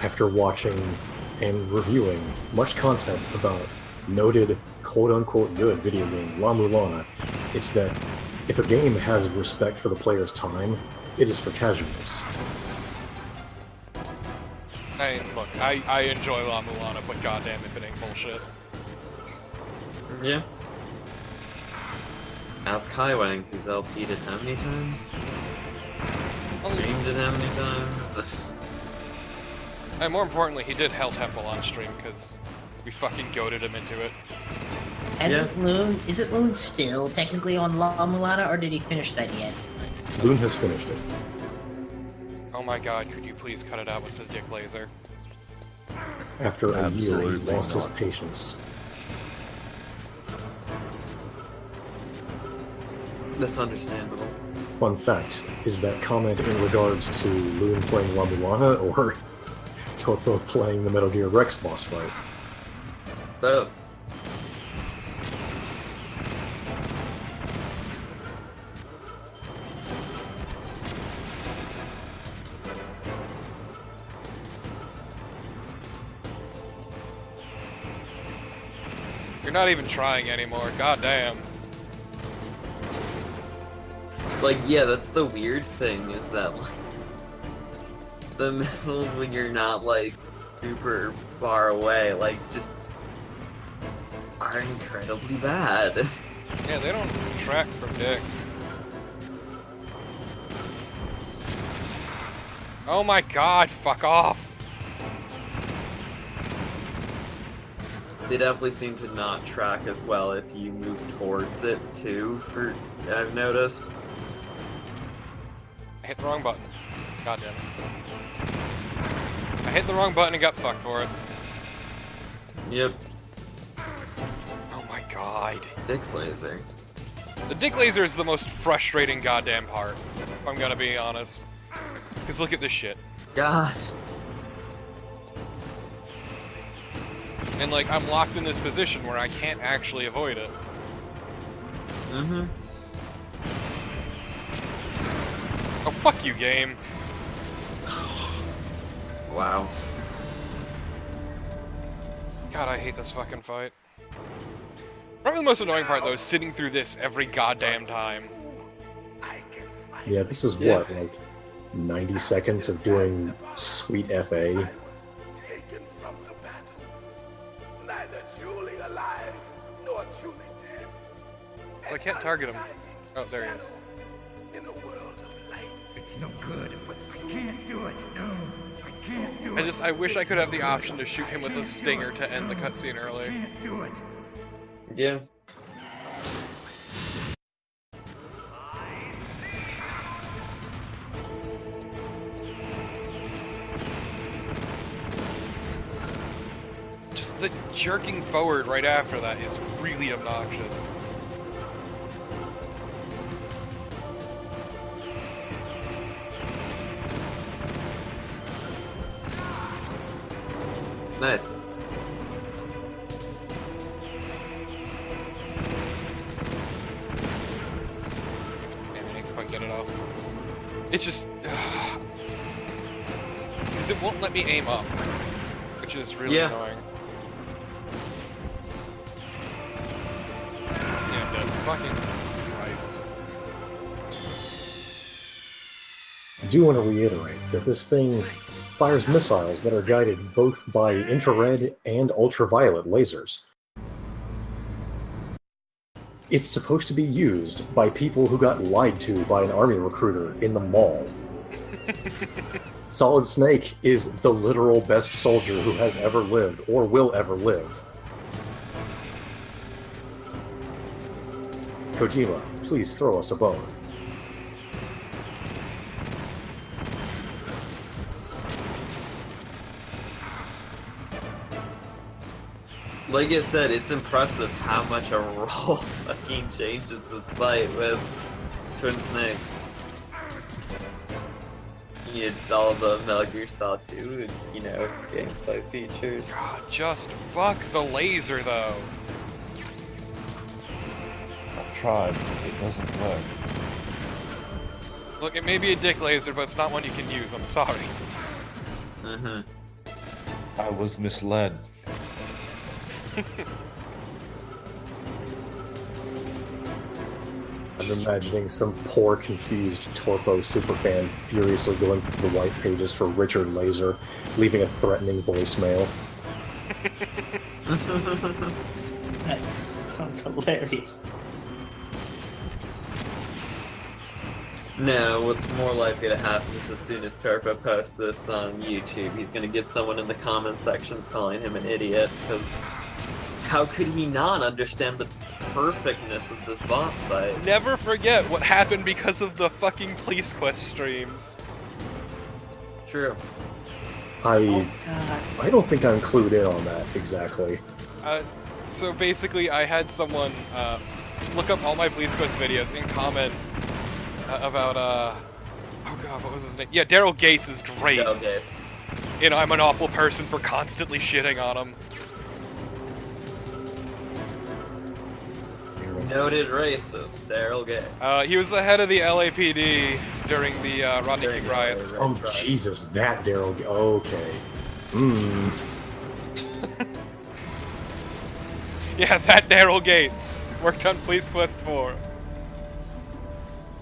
after watching and reviewing much content about noted quote-unquote good video game La Mulana, it's that if a game has respect for the player's time, it is for casuals. Hey, look, I enjoy La Mulana, but goddamn if it ain't bullshit. Yeah. Ask Highwang, who's LP'd it how many times? Streamed it how many times? And more importantly, he did Hell Temple on stream, because we fucking goaded him into it. Is it Loon still technically on La Mulana, or did he finish that yet? Loon has finished it. Oh my god, could you please cut it out with the dick laser? After a year, he Absolutely lost his not. patience. That's understandable. Fun fact, is that comment in regards to Loon playing La Mulana or Torpo playing the Metal Gear Rex boss fight? Both. not even trying anymore. God damn. Like, yeah, that's the weird thing, is that, like, the missiles, when you're not, like, super far away, like, just are incredibly bad. Yeah, they don't track from dick. Oh my god, fuck off! They definitely seem to not track as well if you move towards it, too, I've noticed. I hit the wrong button. God damn it. I hit the wrong button and got fucked for it. Yep. Oh my god. Dick laser. The dick laser is the most frustrating goddamn part, if I'm gonna be honest. Because look at this shit. God. And like, I'm locked in this position where I can't actually avoid it. Mm-hmm. Oh, fuck you, game. Wow. God, I hate this fucking fight. Probably the most annoying part, though, is sitting through this every goddamn time. Yeah, this is what, like 90 seconds of doing sweet FA. Neither truly alive nor truly dead. So I can't target him. Oh, there he is. In a world of light. It's no good. I can't do it. No, I can't do it. I wish I could have the option to shoot him with a stinger to end the cutscene early. I can't do it. Yeah. Just the jerking forward right after that is really obnoxious. Nice. Damn, I didn't quite get it off. It's just... because it won't let me aim up, which is really annoying. Yeah, I'm dead. Fucking Christ. I do want to reiterate that this thing fires missiles that are guided both by infrared and ultraviolet lasers. It's supposed to be used by people who got lied to by an army recruiter in the mall. Solid Snake is the literal best soldier who has ever lived or will ever live. Kojima, please throw us a bone. Like I said, it's impressive how much a roll fucking changes this fight with Twin Snakes. Yeah, just all the Metal Gear Solid 2, you know, gameplay features. God, just fuck the laser, though. I've tried. It doesn't work. Look, it may be a dick laser, but it's not one you can use. I'm sorry. Mm-hmm. I was misled. I'm imagining some poor, confused Torpo superfan furiously going through the white pages for Richard Laser, leaving a threatening voicemail. That sounds hilarious. No, what's more likely to happen is as soon as Turbo posts this on YouTube, he's gonna get someone in the comment sections calling him an idiot, because how could he not understand the perfectness of this boss fight? Never forget what happened because of the fucking Police Quest streams. True. I don't think I'm clued in on that exactly. So basically, I had someone look up all my Police Quest videos and comment about oh god, what was his name? Yeah, Daryl Gates is great. Daryl Gates. You know, I'm an awful person for constantly shitting on him. Noted racist, Daryl Gates. He was the head of the LAPD during the Rodney King riots. Oh Jesus, that Daryl. Okay. Yeah, that Daryl Gates worked on Police Quest 4.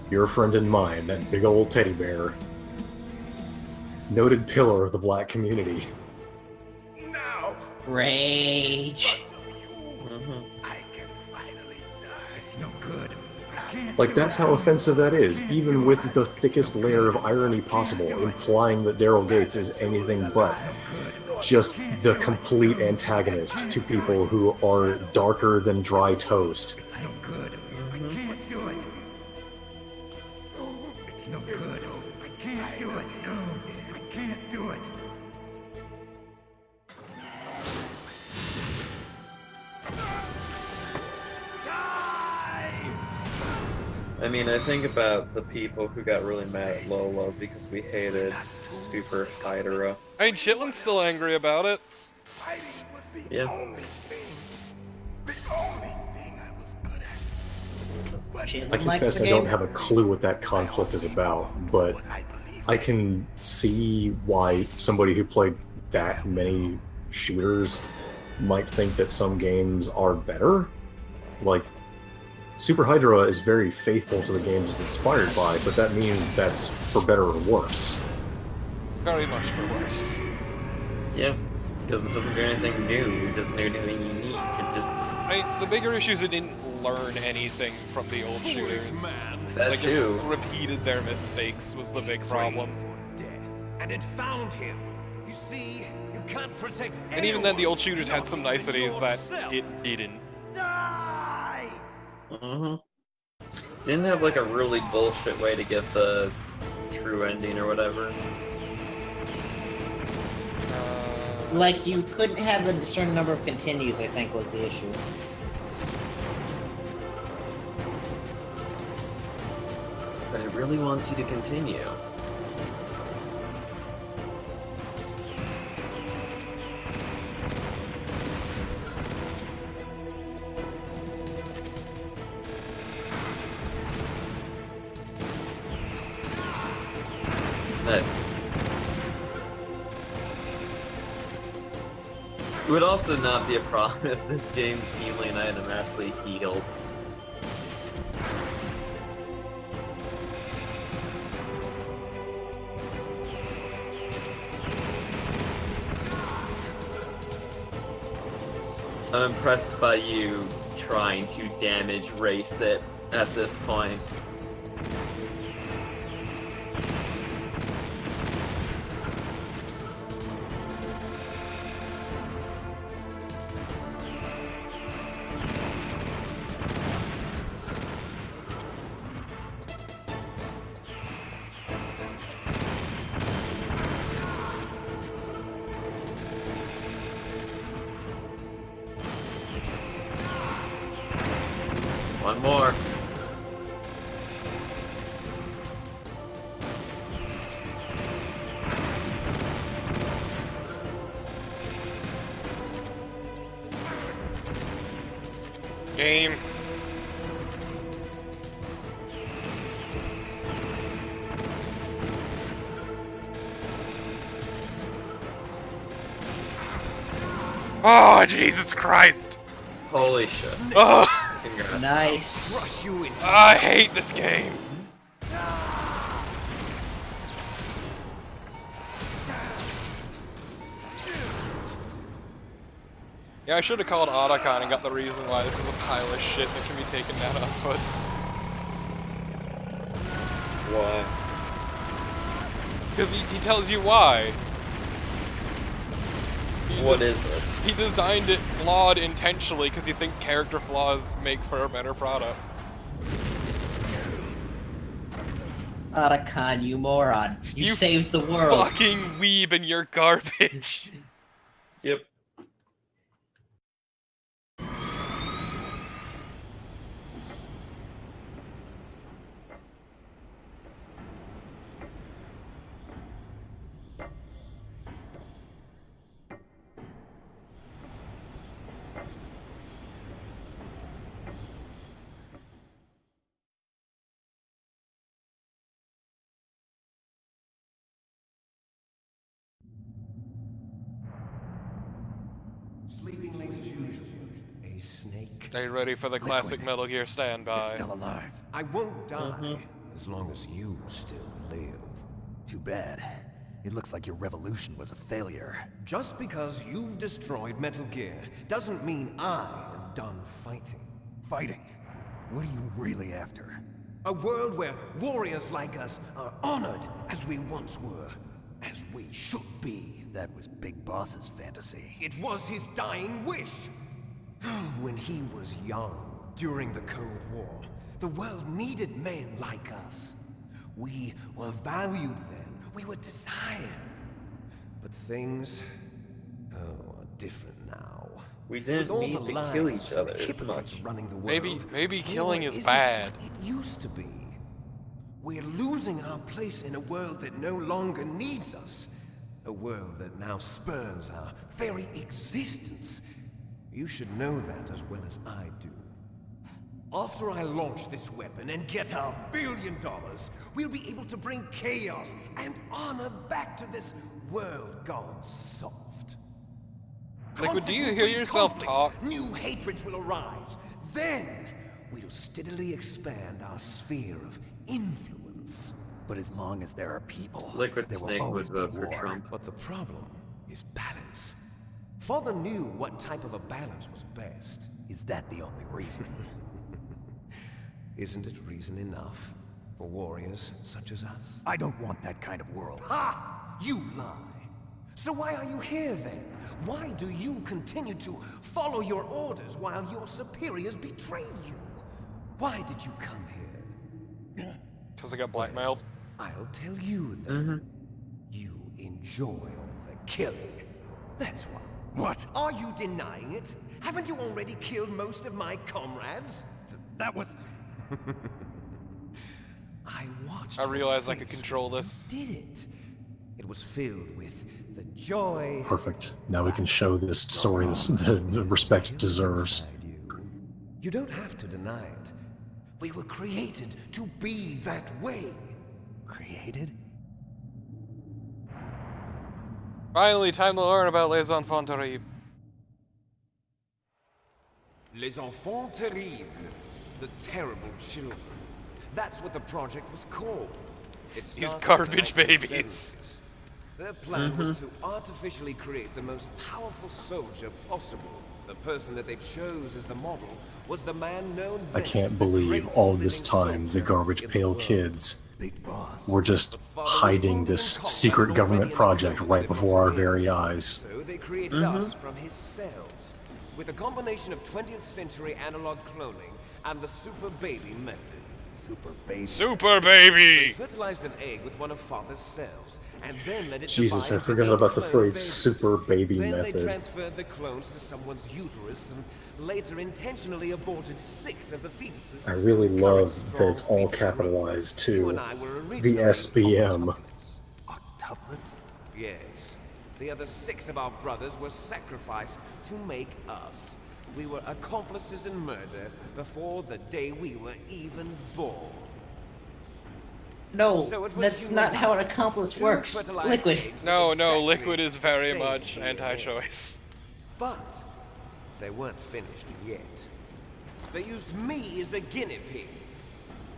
Your friend and mine, that big old teddy bear. Noted pillar of the black community. Now, Rage. It's no good. I can't Like, do that's it. how offensive that is, even with the thickest layer of irony possible, implying that Daryl Gates is anything but just the complete antagonist to people who are darker than dry toast. It's no good. I can't do it. It's no good. I can't do it. No, I can't do it. I mean, I think about the people who got really mad at Lolo because we hated Super Hydra. I mean, Chitlin's still angry about it. Yeah. I confess I don't have a clue what that conflict is about, but I can see why somebody who played that many shooters might think that some games are better. Like, Super Hydra is very faithful to the games it's inspired by, but that means that's for better or worse. Very much for worse. Yeah, because it doesn't do anything new, it doesn't do anything unique, it just... The bigger issue is it didn't learn anything from the old shooters. That like, too. It repeated their mistakes was the big problem. And it found him. You see, you can't protect And even then, the old shooters had some niceties that it didn't. Die! Didn't have like a really bullshit way to get the true ending or whatever. Like, you couldn't have a certain number of continues, I think, was the issue. But it really wants you to continue. Nice. It would also not be a problem if this game's healing item actually healed. I'm impressed by you trying to damage race it at this point. One more. Game. Oh, Jesus Christ! Holy shit. Oh! Congrats. Nice. I hate this game. Yeah, I should have called Otacon and got the reason why this is a pile of shit that can be taken down on foot. Why? Because he tells you why. What is it? He designed it flawed intentionally because he thinks character flaws make for a better product. Otacon, you moron. You saved the world. Fucking weeb and you're garbage. Yep. Snake. Are you ready for the classic Metal Gear standby? Still alive. I won't die as long as you still live. Too bad. It looks like your revolution was a failure. Just because you've destroyed Metal Gear doesn't mean I am done fighting. Fighting? What are you really after? A world where warriors like us are honored as we once were, as we should be. That was Big Boss's fantasy. It was his dying wish. When he was young, during the Cold War, the world needed men like us. We were valued then. We were desired. But things, are different now. We didn't need to kill each other as much. Running the world, Maybe killing war is isn't bad. what it used to be. We're losing our place in a world that no longer needs us. A world that now spurns our very existence. You should know that as well as I do. After I launch this weapon and get our $1 billion, we'll be able to bring chaos and honor back to this world gone soft. Liquid, do you hear yourself talk? New hatreds will arise. Then we'll steadily expand our sphere of influence. But as long as there are people, Liquid there will Snake would always be vote for war. Trump. But the problem is balance. Father knew what type of a balance was best. Is that the only reason? Isn't it reason enough for warriors such as us? I don't want that kind of world. Ha! You lie! So why are you here then? Why do you continue to follow your orders while your superiors betray you? Why did you come here? Because I got blackmailed. I'll tell you then. You enjoy all the killing. That's why. What? Are you denying it? Haven't you already killed most of my comrades? That was... I watched. I realized I your could face control when you this. Did it? It was filled with the joy. Perfect. Now we can show this story the respect it deserves. You don't have to deny it. We were created to be that way. Created? Finally, time to learn about Les Enfants Terribles. Les Enfants Terribles. The terrible children. That's what the project was called. It These started garbage in the babies. 1970s. Their plan was to artificially create the most powerful soldier possible. The person that they chose as the model was the man known I then as can't the believe greatest all this living time the soldier Garbage in the Pail world. kids Big Boss. were just hiding this secret government project right before our very eyes. So they created us from his cells, with a combination of 20th century analog cloning and the super baby method. Super baby. Super They baby! fertilized an egg with one of father's cells, and then let it Jesus, divide I forgot into about the clone phrase babies. super baby Then method. they transferred the clones to someone's uterus and later intentionally aborted 6 of the fetuses. I really to encourage love that strong it's all fetal capitalized growth. You too. and I were The originally SBM. octuplets. Octuplets? Yes. The other 6 of our brothers were sacrificed to make us. We were accomplices in murder before the day we were even born. No, So it was that's you not and how an I, accomplice 2 works. fertilized Liquid. eggs with No, exactly Liquid is the very same much DNA. anti-choice. But they weren't finished yet. They used me as a guinea pig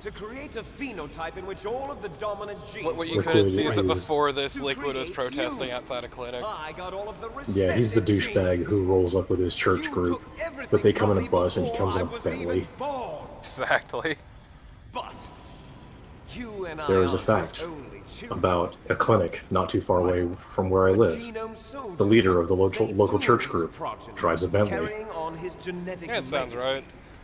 to create a phenotype in which all of the dominant genes What you were couldn't see is that Liquid before this, to Liquid was create protesting you. outside a clinic. I got all of the Yeah, he's the recessive douchebag genes. who rolls up with his church You group, took everything but they come in from a me bus and he before comes in I a was Bentley. even born. Exactly. But you and I There is a aren't fact his only children. about a clinic not too far away from where I live. Genome soldiers. The leader of the They local too church is group progeny, drives a Bentley. carrying on his genetic Yeah, it sounds legacy. right.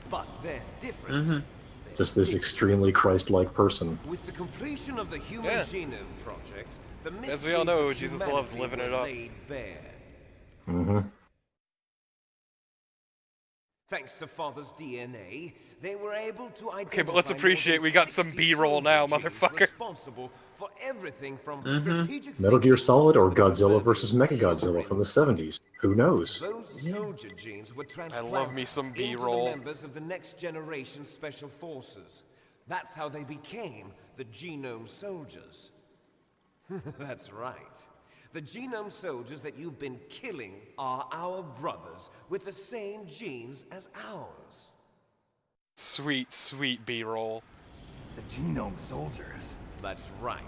But they're different. They're Just this extremely Christ-like person. With the completion of the Human Yeah. Genome Project, the As we all know, mysteries of Jesus loves humanity living it were up. laid bare. Mm-hmm. Thanks to Father's DNA, they were able to identify Okay, but let's more appreciate than we got some 60 B-roll soldier now, genes motherfucker. responsible for everything from strategic Metal Gear thinking Solid or to the Godzilla vs. conversion of Mechagodzilla human from the 70s? Who knows? Those soldier genes were transplanted love me some into the B-roll. members of the next generation special forces. That's how they became the genome soldiers. That's right. The genome soldiers that you've been killing are our brothers with the same genes as ours. Sweet, sweet B-roll. The genome soldiers? That's right.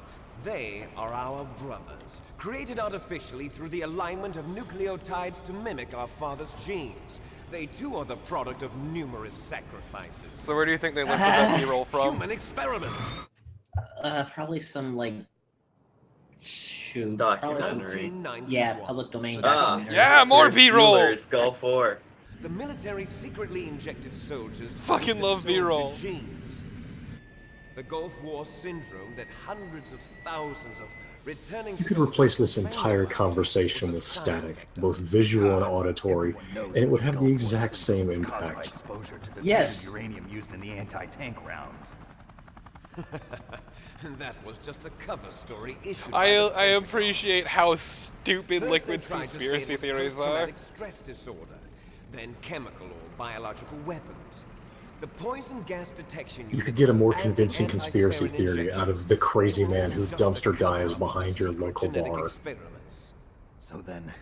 They are our brothers, created artificially through the alignment of nucleotides to mimic our father's genes. They too are the product of numerous sacrifices. So where do you think they lifted that B-roll from? Human experiments. Probably some like Documentary. Yeah, public domain Ah, documentary. Yeah, more First B-roll! Steelers, Gulf War. The military secretly injected soldiers Fucking with the love soldier B-roll. genes. The Gulf War syndrome that hundreds of thousands of returning You could replace this entire conversation with static, both visual and auditory, and it would have the exact same impact. Exposure to the Yes. uranium used in the anti-tank rounds. That was just a cover story issued I by the Pentagon. appreciate how stupid First, Liquid's they tried to say conspiracy it was theories are. post-traumatic stress disorder, then chemical or biological weapons. The poison gas detection You could units get a more and the convincing conspiracy anti-sarin theory out of the crazy man who dumpster dives behind your local genetic bar. experiments. So then,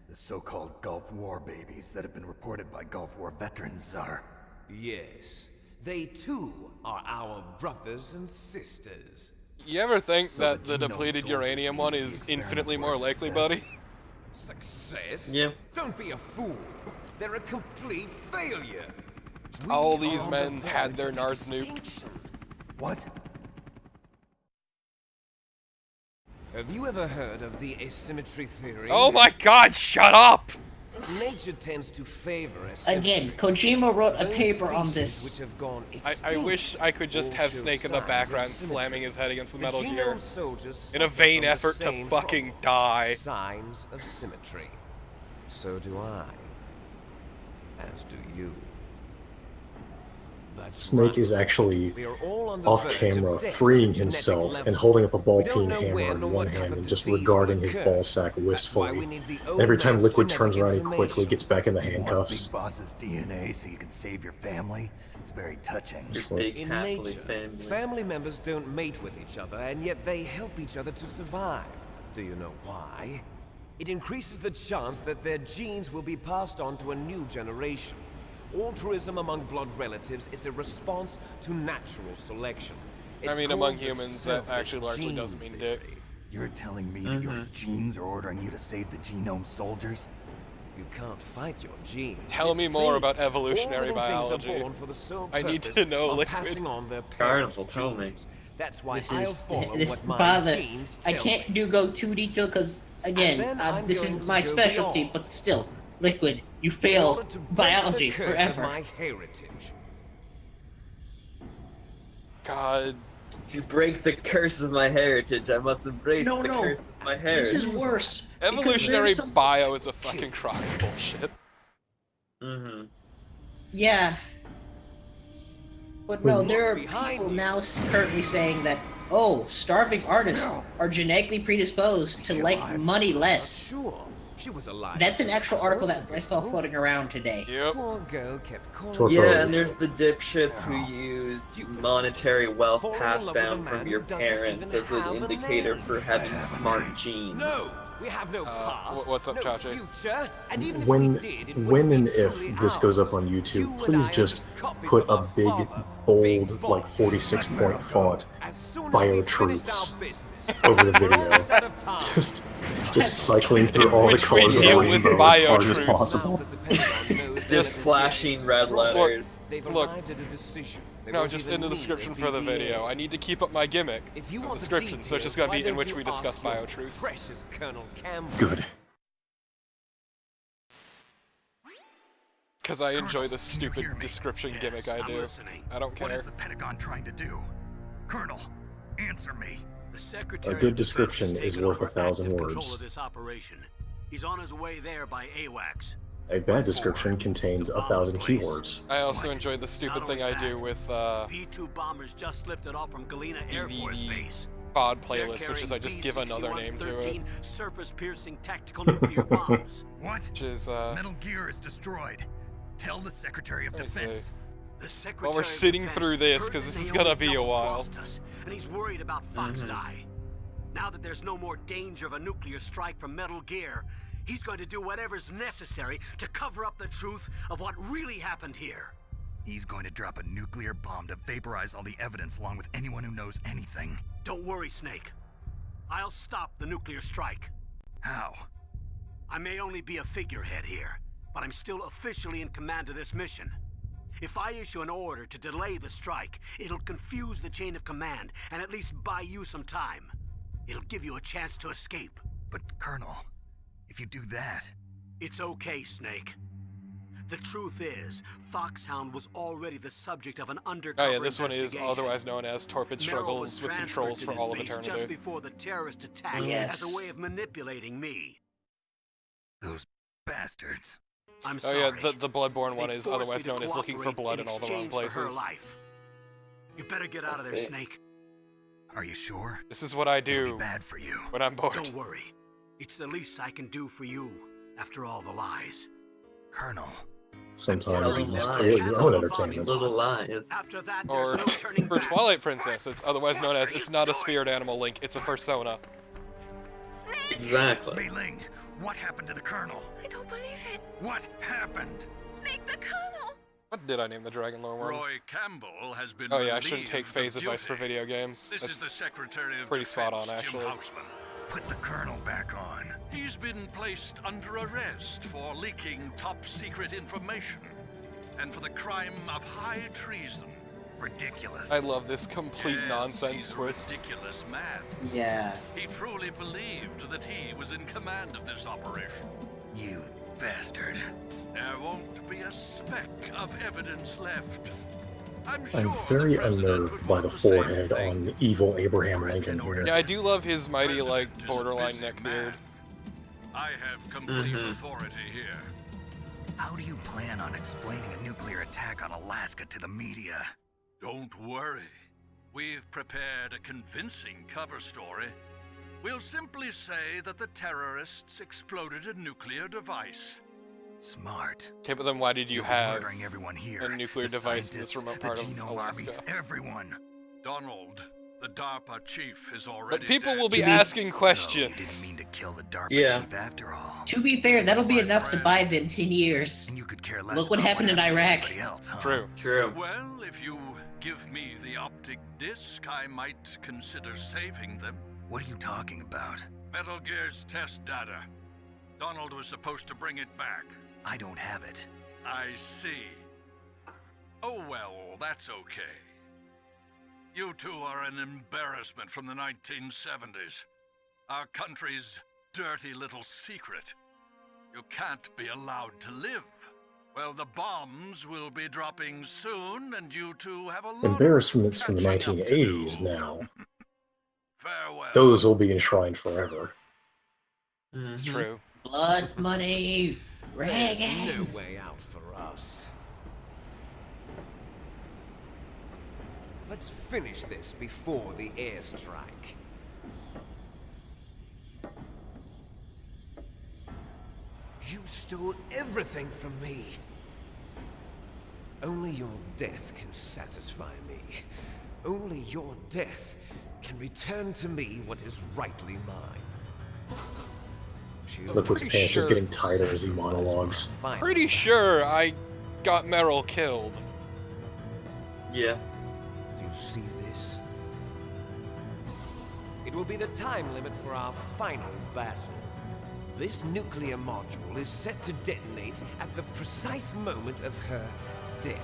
the so-called Gulf War babies that have been reported by Gulf War veterans are... Yes, they too are our brothers and sisters. You ever think So that the the genome depleted soldiers uranium mean one the is experiments infinitely were more a likely, success? buddy? Success? Yeah. Don't be a fool. They're a complete failure. All We these are on men the had verge their of nards nuked. extinction. What? Have you ever heard of the asymmetry theory? Oh my god, shut up! Nature tends to favor asymmetry. Again, Kojima wrote a Those paper on species this. which have gone I extinct wish I could just all have show Snake in the signs of background symmetry. slamming his head against the The Metal genome Gear. soldiers In a suffer vain from the effort to same fucking problem. die. Signs of symmetry. So do I. As do you. That's Snake right. is actually We are all on the off verge camera, of death freeing at a genetic himself level. and holding up a ball We don't peen know hammer when in or one what type hand of and just disease regarding will his occur. ball sack That's why wistfully. we need the And every old time man's Liquid genetic turns around, he quickly information. gets back in the You want handcuffs. Big Boss's DNA so you can save your family? It's very touching. Just like, Big In happily nature, family. family members don't mate with each other, and yet they help each other to survive. Do you know why? It increases the chance that their genes will be passed on to a new generation. Altruism among blood relatives is a response to natural selection. I It's mean, called among the humans, that selfish actually largely gene doesn't mean dick. theory. You're telling me that your genes are ordering you to save the genome soldiers? You can't fight your genes. Tell It's me more fate. about evolutionary All living things are biology. born for the sole I need purpose to know, of Liquid. passing on their parents' Carnival, tell me. genes. That's why This I'll is follow this what my bother. genes I tell can't me. do go too detailed because again, And then I'm this going is to my go specialty. beyond. But still, Liquid, you In fail order to break biology the curse forever. Of my heritage. God. To break the curse of my heritage, I must embrace No, the no. curse of my This heritage. is worse. because Evolutionary there's some- bio is a fucking crock of bullshit. Mm-hmm. Yeah. But no, there are Behind people you. now currently saying that, oh, starving artists are genetically predisposed to like money less. Sure, she was alive. That's an actual article that I saw floating around today. Yep. Poor girl kept calling. Torpo. Yeah, and there's the dipshits who use monetary wealth Fall in passed love with a down man from who your doesn't parents even as an have a indicator name. for having smart genes. No, we have no past. what's up, no Chachi? future, and even if when we did, it when wouldn't and be if truly this goes up ours. on YouTube, You and please I are just copies put of a our big, father, Big bold, Boss. like 46 point font As soon as bio we finished truths our business, over the we're video. almost out of time. Just cycling through all the Which we colors of the deal with rainbow as bio hard as truths. possible. Now that the Pentagon knows Just that flashing the red destroyed, letters. They've Look. arrived at a decision. They No, won't just even in the need description a for the BDA. video. I need to keep up my gimmick If you of want the description, so it's just details, gonna be why in don't which you we discuss ask your bio truths. Precious Colonel Campbell. Good. Because I enjoy Colonel, the can you stupid hear me? description Yes, gimmick I I'm do. listening. I don't What care. is the Pentagon trying to do? Colonel, answer me. The Secretary A good of Defense description has is taken worth over 1,000 active control words. of this operation. He's on his way there by AWACS. A bad description contains 1,000 keywords. I also What? enjoy the stupid Not thing only I do that, with P-2 bombers just lifted off from Galena Air Force Base. pod They're playlist, which is I just give carrying another name to it. B-6113 surface-piercing tactical nuclear bombs. What? Which is, Metal Gear is destroyed. Tell the Secretary of Let me see. Defense. The Secretary While we're of sitting Defense through this, heard 'cause that this is they gonna only be a while. double-crossed us, and he's worried about Fox Die. Now that there's no more danger of a nuclear strike from Metal Gear, he's going to do whatever's necessary to cover up the truth of what really happened here. He's going to drop a nuclear bomb to vaporize all the evidence along with anyone who knows anything. Don't worry, Snake. I'll stop the nuclear strike. How? I may only be a figurehead here, but I'm still officially in command of this mission. If I issue an order to delay the strike, it'll confuse the chain of command and at least buy you some time. It'll give you a chance to escape. But, Colonel, if you do that... It's okay, Snake. The truth is, Foxhound was already the subject of an undercover Oh yeah, this one is investigation. otherwise known as Torpid Merrill was Struggles with transferred Controls to for this All of base Eternity. just before the terrorist attack Yes. as a way of manipulating me. Those bastards. I'm Oh sorry. yeah, the Bloodborne one They is forced otherwise me to known as Looking for cooperate Blood in in all the wrong exchange for her places. life. You better get out of there, That's it. Snake. Are you sure? This is what I It'll do be bad for you. when I'm bored. Don't worry. It's the least I can do for you after all the lies. Colonel. Sometimes you Little must lies. create your own entertainment. Little lies. After that, Or there's no turning for back. Twilight Princess, it's otherwise known as It's Not a Spirit Animal Link, It's a Persona. Exactly. Mei Ling, what happened to the Colonel? I don't believe it. What happened? Snake the Colonel. What did I name the Dragon Lore one? Roy Campbell has been Oh yeah, I shouldn't take relieved phase of advice for duty. video games. This is the That's Secretary of pretty spot Defense, on, Jim actually. Houseman. Put the Colonel back on. He's been placed under arrest for leaking top-secret information and for the crime of high treason. Ridiculous. I love this complete Yes, nonsense he's a twist. ridiculous man. Yeah. He truly believed that he was in command of this operation. You bastard. There won't be a speck of evidence left. I'm sure I'm very the president unnerved would by want the the same forehead thing. on evil Abraham Lincoln here. Yeah, I do love his mighty, President like, is a borderline busy neck man. beard. I have complete authority here. How do you plan on explaining a nuclear attack on Alaska to the media? Don't worry. We've prepared a convincing cover story. We'll simply say that the terrorists exploded a nuclear device. Smart. Okay, but then why did you You'll be have murdering everyone here. a nuclear The device in this scientists, remote the part of Genome Alaska? Army, everyone. Donald, the DARPA chief, is already But people dead. will be To be- asking So, questions. you didn't mean to kill the DARPA Yeah. chief after all. To be fair, that'll be enough to buy them 10 years. And you could care less Look what about happened in to Iraq. anybody else, huh? True. True. Well, if you give me the optic disc, I might consider saving them. What are you talking about? Metal Gear's test data. Donald was supposed to bring it back. I don't have it. I see. Oh well, that's okay. You two are an embarrassment from the 1970s. Our country's dirty little secret. You can't be allowed to live. Well, the bombs will be dropping soon, and you two have a lot Embarrassments from the catching up to 1980s do. now. Farewell. Those will be enshrined forever. It's true. Blood money, There's reggae. no way out for us. Let's finish this before the airstrike. You stole everything from me. Only your death can satisfy me. Only your death can return to me what is rightly mine. Liquid's pants are getting tighter as he monologues. Pretty sure I got Merrill killed. Yeah. Do you see this? It will be the time limit for our final battle. This nuclear module is set to detonate at the precise moment of her death.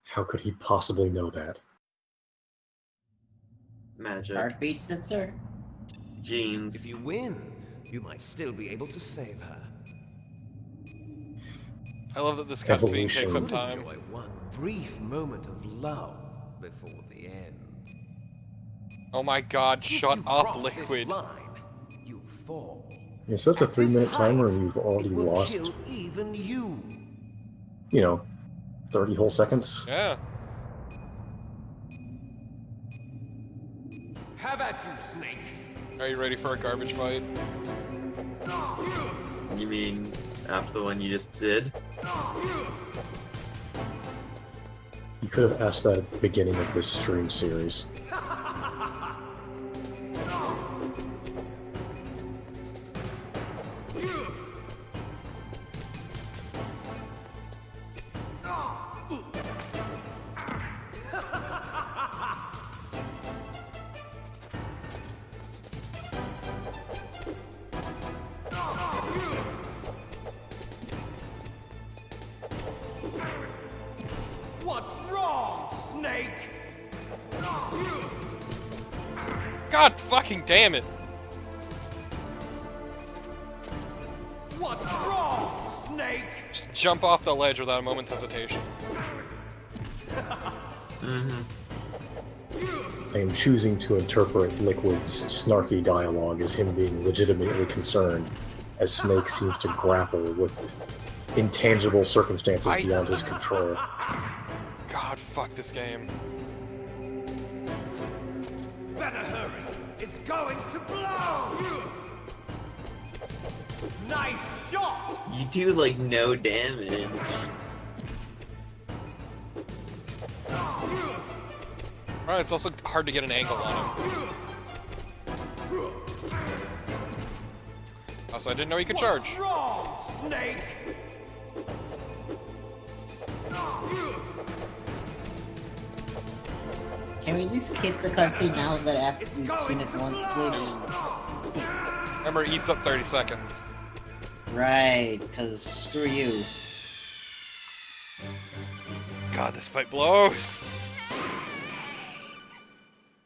How could he possibly know that? Magic. Heartbeat sensor? Genes. If you win, you might still be able to save her. I love that this cutscene Evolution. takes some Could time. enjoy one brief moment of love before the end. Oh my god, If shut you up, cross this Liquid. line, you fall. Yes, that's a At this 3-minute timer height, and you've already it will lost, kill even you. 30 whole seconds. Yeah. Have at you, Snake. Are you ready for a garbage fight? You mean after the one you just did? You could have asked that at the beginning of this stream series. What's wrong, Snake? God fucking damn it! What's wrong, Snake? Just jump off the ledge without a moment's hesitation. I am choosing to interpret Liquid's snarky dialogue as him being legitimately concerned, as Snake seems to grapple with intangible circumstances beyond his control. God, fuck this game. Better hurry. It's going to blow. Nice shot. You do like no damage. Alright, it's also hard to get an angle on him. Also, I didn't know he could charge. What's wrong, Snake? Can we at least keep the cutscene now that after we've seen it once, please? Remember, it eats up 30 seconds. Right, because screw you. God, this fight blows!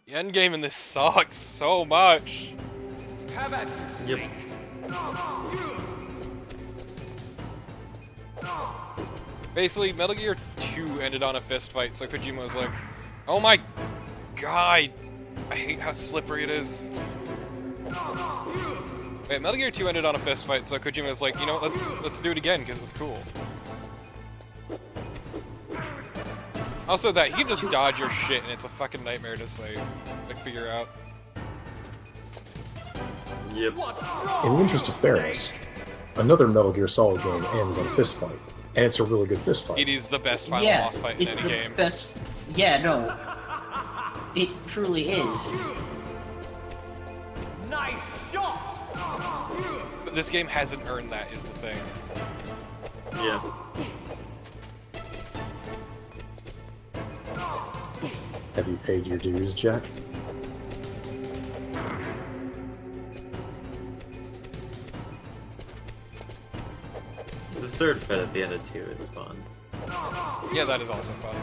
The endgame in this sucks so much! Have at you, Snake. Basically, Metal Gear 2 ended on a fist fight, so Kojima was like, oh my god! I hate how slippery it is. Wait, Metal Gear 2 ended on a fist fight, so Kojima was like, you know what, let's do it again, because it was cool. Also that, he can just dodge your shit, and it's a fucking nightmare to say, like, figure out. Yep. In the interest of fairness, another Metal Gear Solid game ends on a fist fight, and it's a really good fist fight. It is the best final boss fight in any game. Best. Yeah, no. It truly is. Nice shot. But this game hasn't earned that, is the thing. Yeah. Have you paid your dues, Jack? The sword fight at the end of 2 is fun. Yeah, that is also fun.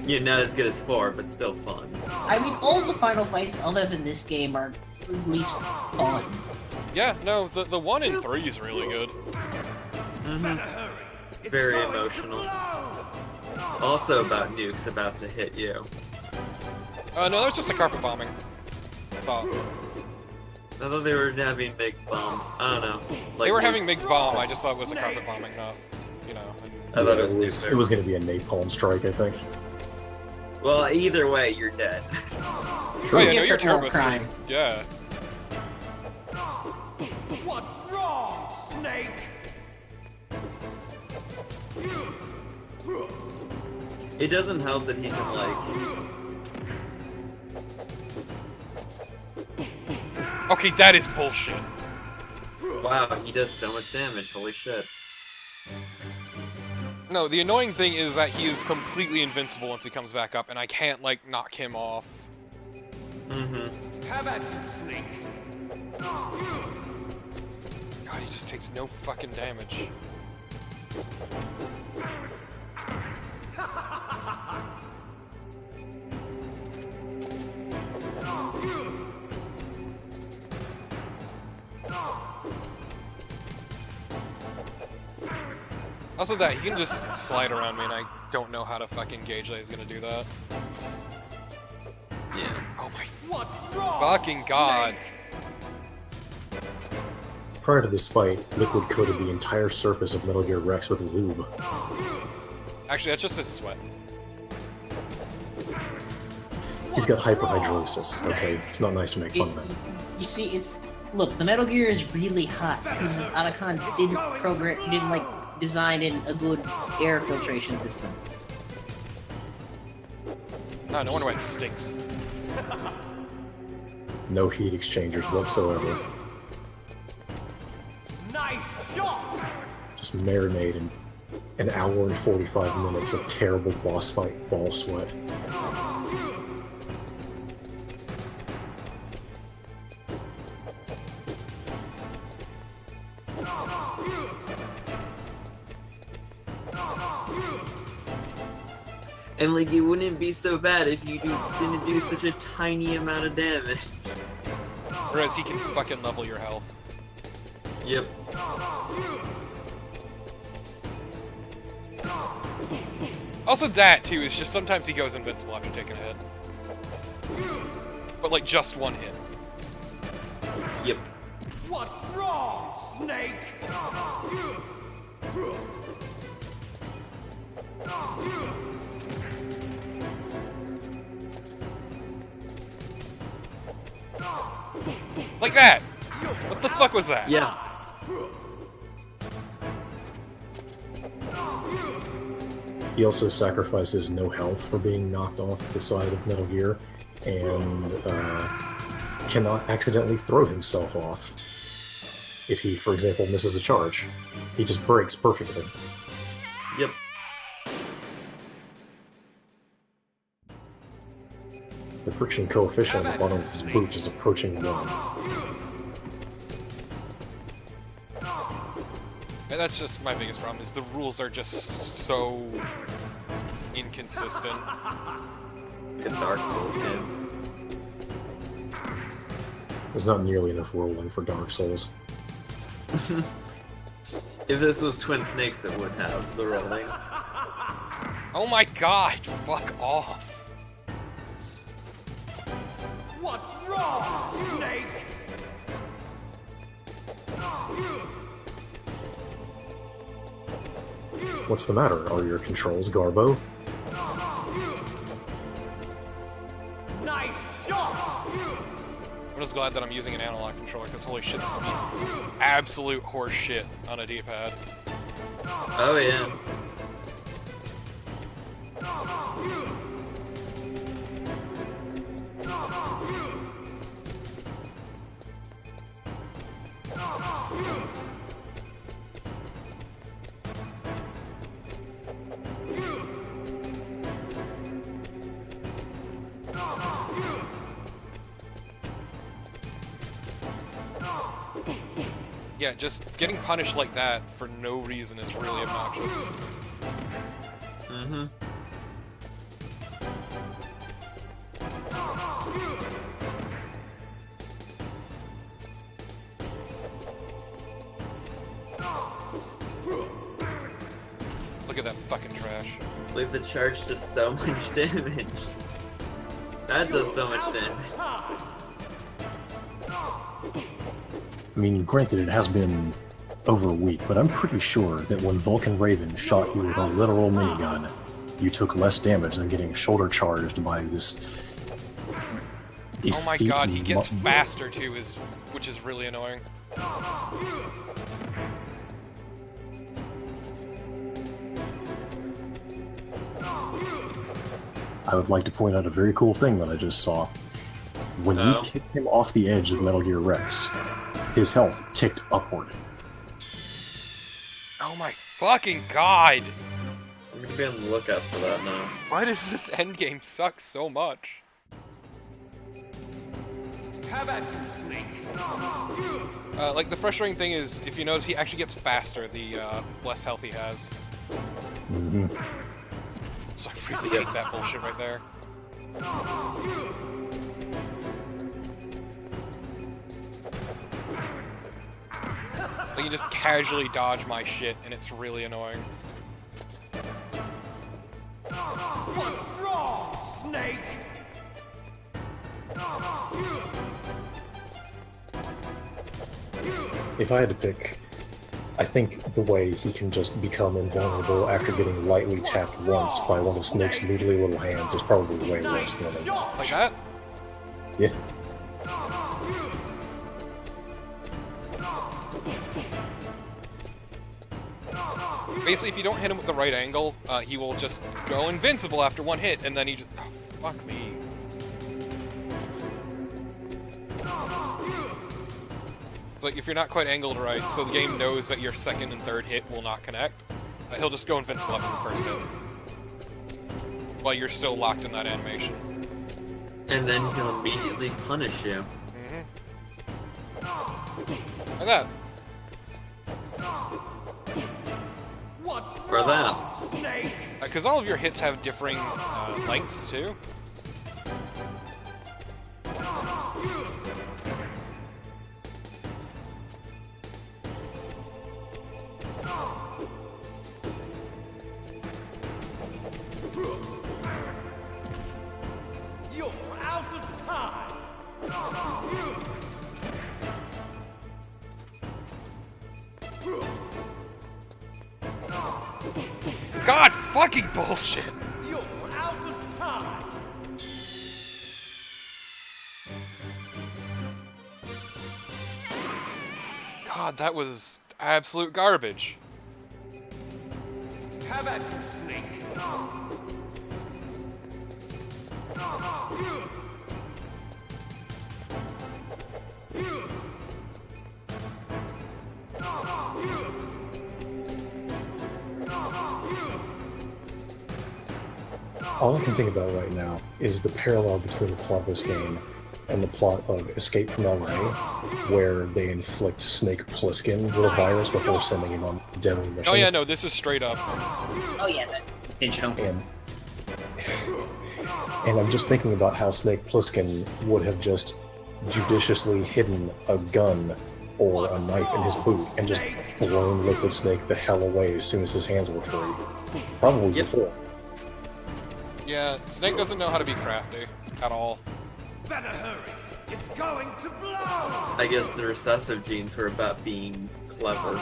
Yeah, not as good as 4, but still fun. I mean, all the final fights other than this game are at least fun. Yeah, no, the 1 and 3 is really good. Very emotional. Also about nukes about to hit you. No, that was just a carpet bombing. I thought. I thought they were having MiGs bomb. I don't know. Like They were having MiGs bomb, I just thought it was a carpet bombing, not, you know. I thought it was going to be a napalm strike, I think. Well, either way, you're dead. Oh yeah, no, you're turbo crime. Yeah. What's wrong, Snake? It doesn't help that he can, like... Okay, that is bullshit. Wow, he does so much damage, holy shit. No, the annoying thing is that he is completely invincible once he comes back up, and I can't, like, knock him off. Have at you, Snake. God, he just takes no fucking damage. Also that, he can just slide around me and I don't know how to fucking gauge that he's gonna do that. Yeah. Oh my What's wrong, fucking god. Prior to this fight, Liquid coated the entire surface of Metal Gear Rex with lube. Actually, that's just his sweat. He's got hyperhidrosis, okay? It's not nice to make fun of him. You see, it's... Look, the Metal Gear is really hot, because Otacon didn't design in a good air filtration system. Oh, no wonder why it stinks. No heat exchangers whatsoever. Nice shot! Just marinate in an hour and 45 minutes of terrible boss fight ball sweat. And like, it wouldn't be so bad if you didn't do such a tiny amount of damage. Whereas he can fucking level your health. Yep. Also that, too, is just sometimes he goes invincible after taking a hit. But like, just one hit. Yep. What's wrong, Snake? Like that! What the fuck was that? Yeah. He also sacrifices no health for being knocked off the side of Metal Gear, and cannot accidentally throw himself off if he, for example, misses a charge. He just breaks perfectly. Yep. The friction coefficient on the bottom of his boot is approaching 1. And that's just my biggest problem, is the rules are just so inconsistent. A Dark Souls game. There's not nearly enough rolling for Dark Souls. If this was Twin Snakes, it would have the rolling. Oh my god, fuck off. What's wrong, Snake? What's the matter? Are your controls Garbo? Nice shot! I'm just glad that I'm using an analog controller, because holy shit, this would be absolute horse shit on a D-pad. Oh yeah. Yeah, just getting punished like that for no reason is really obnoxious. Mm-hmm. Look at that fucking trash. Like, the charge does so much damage. That does so much damage. I mean, granted, it has been over a week, but I'm pretty sure that when Vulcan Raven shot you with a literal minigun, you took less damage than getting shoulder charged by this. Oh my god, he gets faster too, which is really annoying. I would like to point out a very cool thing that I just saw. When you kicked him off the edge of Metal Gear Rex, his health ticked upward. Oh my fucking god! I'm gonna be on the lookout for that now. Why does this endgame suck so much? Have at you, Snake. Like, the frustrating thing is, if you notice, he actually gets faster the less health he has. Mm-hmm. So I really hate that bullshit right there. Like, you just casually dodge my shit, and it's really annoying. What's wrong, Snake? If I had to pick, I think the way he can just become invulnerable after getting lightly tapped once by one of Snake's noodly little hands is probably way worse than it. Like that? Yeah. Basically, if you don't hit him with the right angle, he will just go invincible after one hit, and then he just... Oh, fuck me. It's like, if you're not quite angled right, so the game knows that your second and third hit will not connect, he'll just go invincible after the first hit. While you're still locked in that animation. And then he'll immediately punish you. Like that. For that. Because all of your hits have differing lengths, too. You're out of time! God fucking bullshit! You're out of time! God, that was absolute garbage. Have at you, Snake! All I can think about right now is the parallel between the plot of this game and the plot of Escape from LA, where they inflict Snake Plissken with a virus before sending him on a deadly mission. Oh yeah, no, this is straight up. Oh yeah, that's digital. And I'm just thinking about how Snake Plissken would have just judiciously hidden a gun or a knife in his boot and just blown Liquid Snake the hell away as soon as his hands were free. Probably before. Yeah, Snake doesn't know how to be crafty at all. Better hurry! It's going to blow! I guess the recessive genes were about being clever.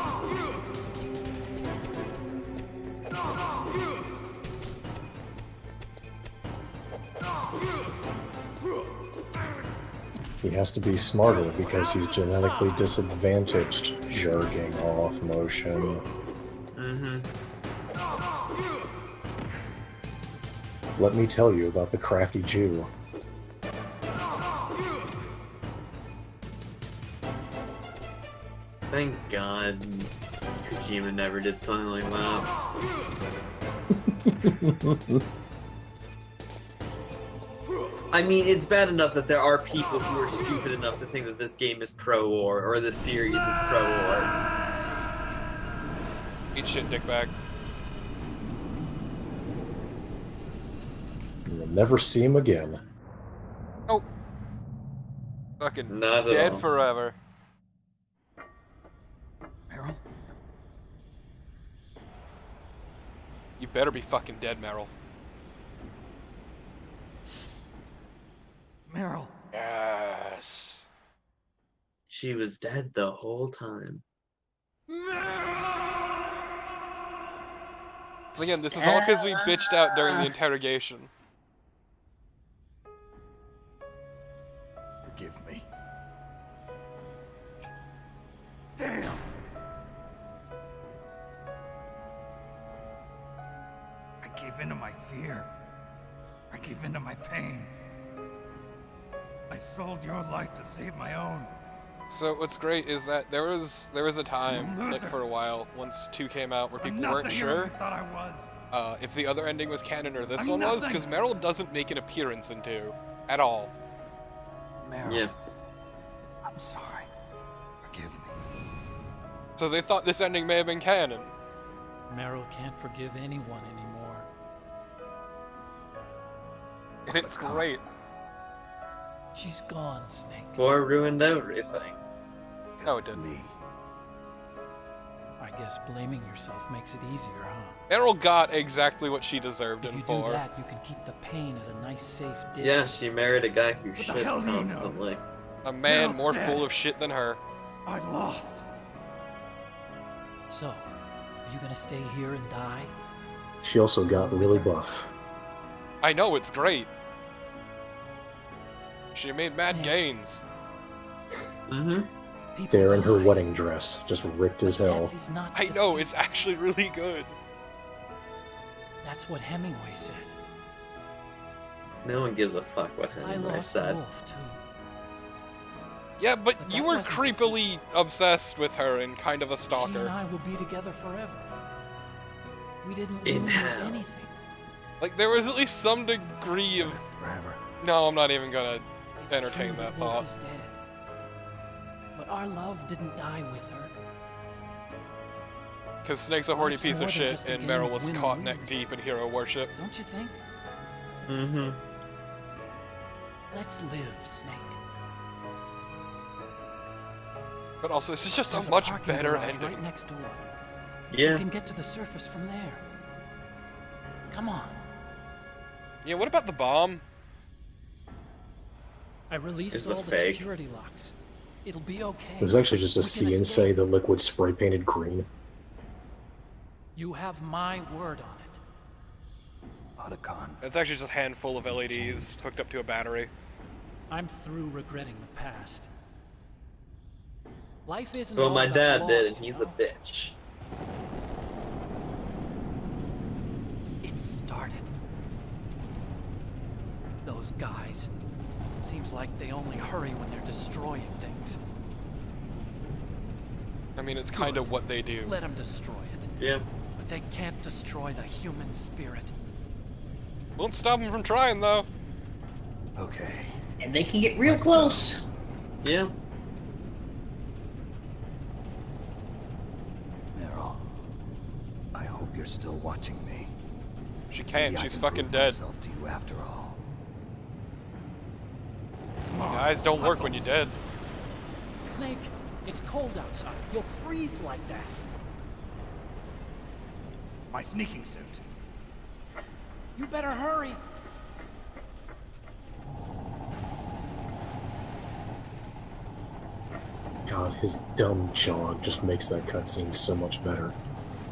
He has to be smarter because he's genetically disadvantaged. Jerking off motion. Let me tell you about the crafty Jew. Thank God Kojima never did something like that. I mean, it's bad enough that there are people who are stupid enough to think that this game is pro-war, or this series is pro-war. Eat shit, dickbag. You'll never see him again. Oh. Fucking Not at dead all. forever. Meryl? You better be fucking dead, Meryl. Meryl. Yes. She was dead the whole time. Again, this is all because we bitched out during the interrogation. Forgive me. Damn! I gave in to my fear. I gave in to my pain. I sold your life to save my own. So what's great is that there was a time, like for a while, once 2 came out, where people weren't sure Thought I was. if the other ending was canon or this one was, because Meryl doesn't make an appearance in 2 at all. Meryl. Yeah. I'm sorry. Forgive me. So they thought this ending may have been canon. Meryl can't forgive anyone anymore. And it's great. She's gone, Snake. War ruined everything. No, it didn't. I guess blaming yourself makes it easier, huh? Meryl got exactly what she deserved If in you 4. do that, you can keep the pain at a nice, safe distance. Yeah, she married a guy who the shits hell do you know? constantly. A man Meryl's more dead. full of shit than her. I lost. So, are you gonna stay here and die? She also got really buff. I know, it's great. She made mad Snake. gains. Mm-hmm. there in her wedding dress, just ripped as hell. I know, it's actually really good. That's what Hemingway said. No one gives a fuck what I Hemingway lost said. Wolf, too. Yeah, but you that were wasn't creepily obsessed with her and kind of a She stalker. and I will be together forever. We didn't In lose hell. anything. Like, there was at least some degree of... Forever. No, I'm not even gonna It's entertain true that Wolf thought. is dead. But our love didn't die with her. Because Snake's a horny Life's piece more of than shit, just a and game Meryl of was win or caught neck lose. deep in hero worship. Don't you think? Mm-hmm. Let's live, Snake. But also, this is just a There's much parking better garage ending. right next door. Yeah. You can get to the surface from there. Come on. Yeah, what about the bomb? I released Is it all the fake? security locks. It'll be okay. It was actually just a We can CNC escape. that Liquid spray painted green. You have my word on it. Otacon. It's actually just a handful of LEDs hooked up to a battery. I'm through regretting the past. Life isn't Well, all my about dad did, loss, and he's you a know? bitch. It started. Those guys. Seems like they only hurry when they're destroying things. I mean, it's kind of what they do. Let them destroy it. Yeah. But they can't destroy the human spirit. Won't stop them from trying, though. Okay. And they can get real close. Yeah. Meryl, I hope you're still watching me. She can't, Maybe I she's can fucking prove dead. myself to you after all. Guys don't work when you're dead. Snake, it's cold outside. You'll freeze like that. My sneaking suit. You better hurry. God, his dumb jog just makes that cutscene so much better.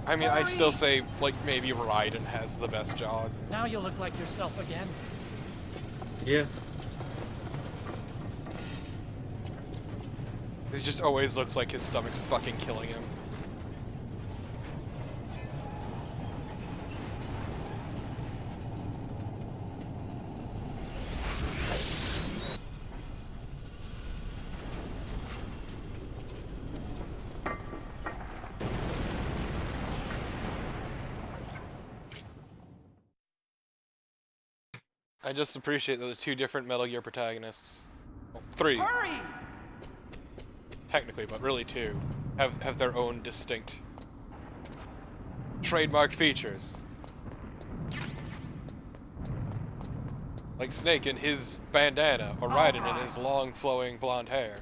I mean, I still say, like, maybe Raiden has the best jog. Now you look like yourself again. Yeah. He just always looks like his stomach's fucking killing him. I just appreciate that the two different Metal Gear protagonists, well, three, Hurry! technically, but really two, have their own distinct trademark features. Like Snake in his bandana, or Raiden in his long flowing blonde hair.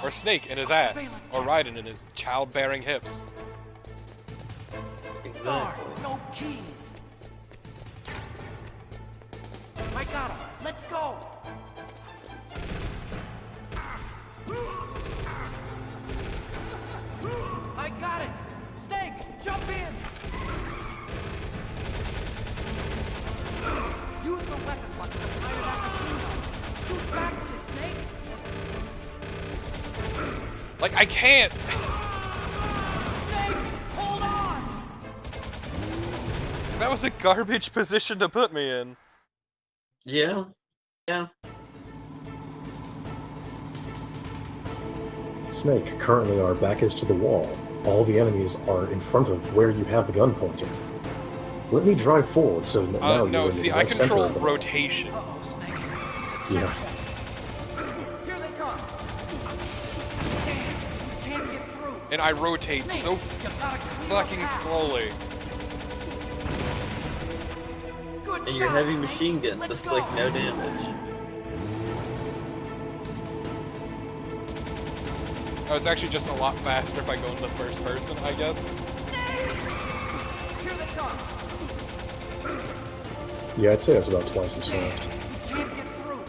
Or Snake in his ass, or Raiden in his childbearing hips. Exactly. No keys. I got him. Let's go. I got it. Snake, jump in. Use the weapon button to fire that machine gun. Shoot back with it, Snake. Like, I can't! Snake, hold on. That was a garbage position to put me in. Yeah. Yeah. Snake, currently our back is to the wall. All the enemies are in front of where you have the gun pointed. Let me drive forward so now No, you're in see, the I right center control of the rotation. Yeah. Here they come. You can't get through. And I rotate so fucking slowly. And your heavy machine gun does like no damage. Oh, it's actually just a lot faster if I go into first person, I guess. Here they come. Yeah, I'd say that's about twice as fast. Can't get through.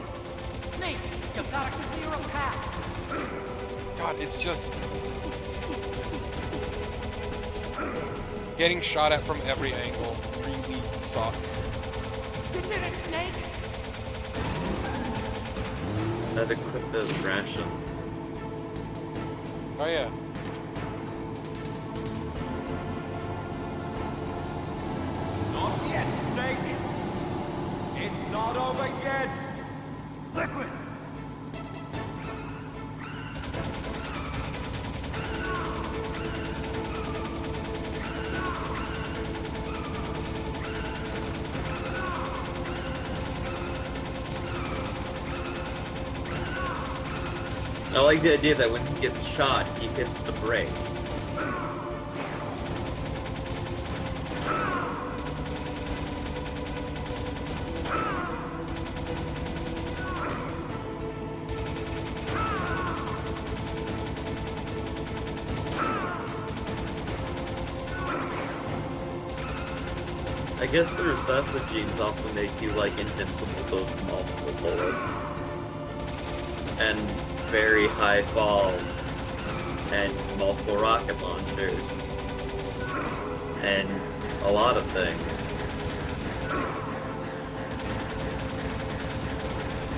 Snake, you gotta clear a path. God, it's just... getting shot at from every angle really sucks. You did it, Snake. I'd equip those rations. Oh yeah. Not yet, Snake! It's not over yet! Liquid! I like the idea that when he gets shot, he hits the brake. I guess the recessive genes also make you, like, invincible to multiple bullets. And very high falls. And multiple rocket launchers. And a lot of things.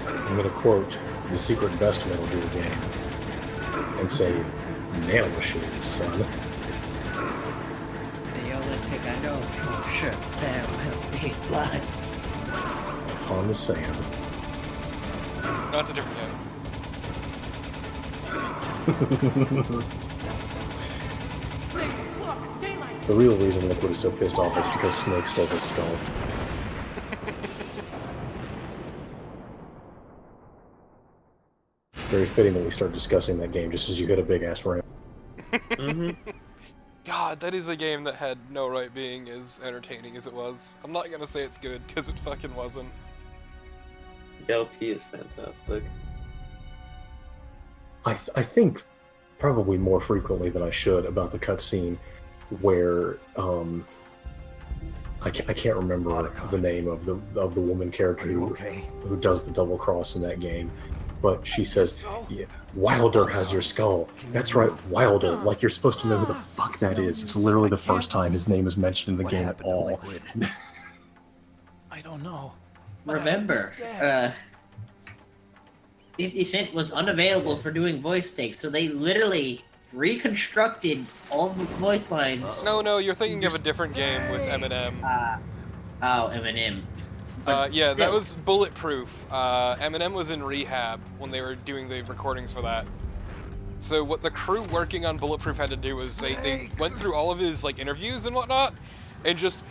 I'm gonna quote the secret best Metal Gear game and say, nanomachines, son. The only thing I know for sure, there will be blood. Upon the sand. No, it's a different game. The real reason Liquid is so pissed off is because Snake stole his skull. Very fitting that we start discussing that game just as you hit a big ass ramp. God, that is a game that had no right being as entertaining as it was. I'm not gonna say it's good, because it fucking wasn't. The LP is fantastic. I think probably more frequently than I should about the cutscene where I can't remember the name of the woman character who does the double cross in that game, but she says, yeah, Wilder has your skull. That's right, Wilder. Like you're supposed to know who the fuck that is. It's literally the first time his name is mentioned in the game at all. I don't know. Remember, 50 Cent was unavailable for doing voice takes, so they literally reconstructed all the voice lines. No, you're thinking of a different game with Eminem. Oh, Eminem. Yeah, still. that was Bulletproof. Eminem was in rehab when they were doing the recordings for that. So what the crew working on Bulletproof had to do was they went through all of his like interviews and whatnot, and just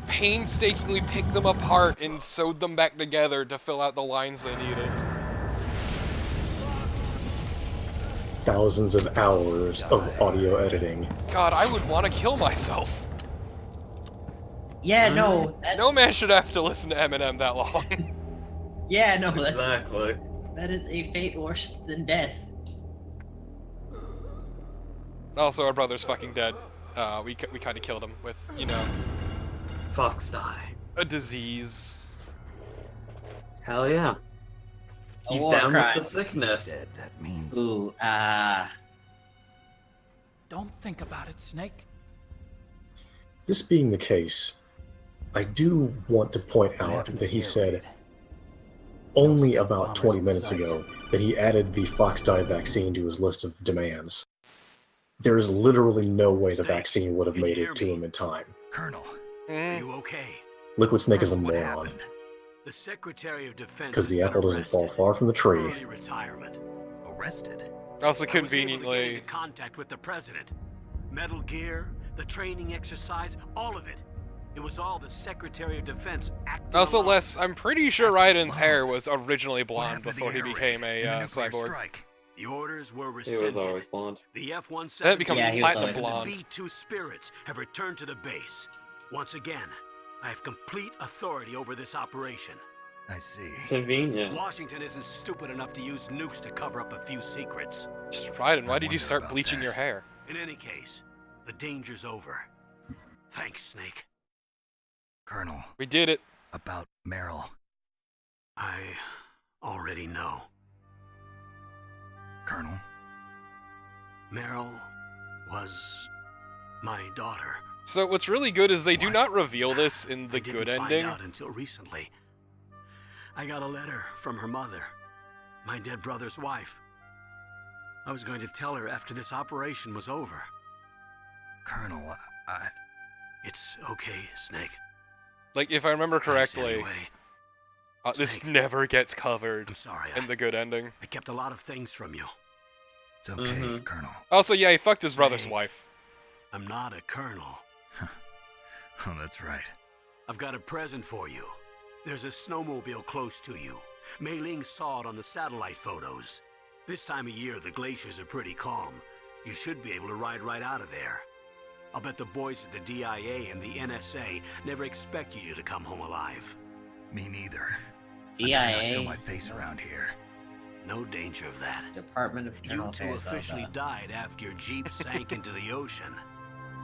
painstakingly picked them apart and sewed them back together to fill out the lines they needed. Thousands of hours of audio editing. God, I would want to kill myself. Yeah, no. No man should have to listen to Eminem that long. Yeah, no, that's... Exactly. That is a fate worse than death. Also, our brother's fucking dead. We kind of killed him with, you know... Fox die. A disease. Hell yeah. He's down with the sickness. Dead, that means... Ooh, Don't think about it, Snake. This being the case, I do want to point out that he said only about 20 minutes ago that he added the Fox Die vaccine to his list of demands. There is literally no way the vaccine would have made it to him in time. Colonel, are you okay? Liquid Snake is a moron. The Secretary of Defense Because the apple doesn't fall far from the tree. early retirement. Arrested? Also I was able to get conveniently... into contact with the president. Metal Gear, the training exercise, all of it. It was all the Secretary of Defense acting Also, alone. Les, I'm pretty sure Raiden's hair was originally blonde before he became a cyborg. The orders were He rescinded. was always blonde. The F-117 Then it becomes Yeah, he was platinum always blonde. and the B-2 Spirits have returned to the base. Once again, I have complete authority over this operation. I see. Convenient. Washington isn't stupid enough to use nukes to cover up a few secrets. Just Raiden, why did you start bleaching your hair? In any case, the danger's over. Thanks, Snake. Colonel. We did it. About Meryl. I already know. Colonel. Meryl was my daughter. So what's really good is they do not reveal this in the I didn't good find ending. out until recently. I got a letter from her mother, my dead brother's wife. I was going to tell her after this operation was over. Colonel, It's okay, Snake. Like, if I remember correctly, Anyway. this Snake, never gets covered I'm sorry. in the good ending. I kept a lot of things from you. It's okay, Colonel. Also, yeah, he fucked his Snake, brother's wife. I'm not a colonel. Oh, that's right. I've got a present for you. There's a snowmobile close to you. Mei Ling saw it on the satellite photos. This time of year, the glaciers are pretty calm. You should be able to ride right out of there. I'll bet the boys at the DIA and the NSA never expect you to come home alive. Me neither. DIA. I better not show my face around here. No danger of that. Department of You Internal two Affairs. officially died after your Jeep sank into the ocean.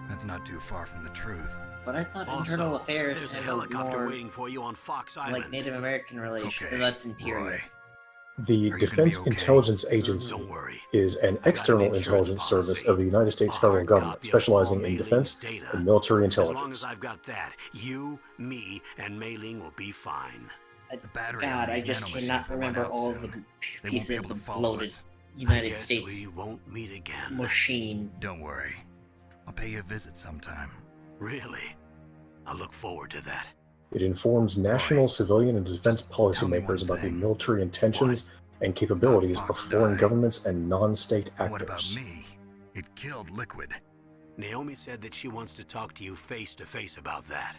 That's not too far from the truth. But I thought Also, Internal Affairs there's a handled helicopter more waiting for you on Fox Island. like Native American relations. Okay, That's interior. Roy. The Defense Intelligence Agency is an external intelligence service of the United States federal government, specializing in defense and military As long intelligence. as I've got that, you, me, and Mei Ling will be fine. God, I just cannot remember all of the pieces of the bloated United States we won't meet again. machine. Don't worry. I'll pay you a visit sometime. Really? I look forward to that. It informs national, civilian, and defense policymakers about the military intentions and capabilities of foreign governments and non-state actors. What about me? It killed Liquid. Naomi said that she wants to talk to you face to face about that.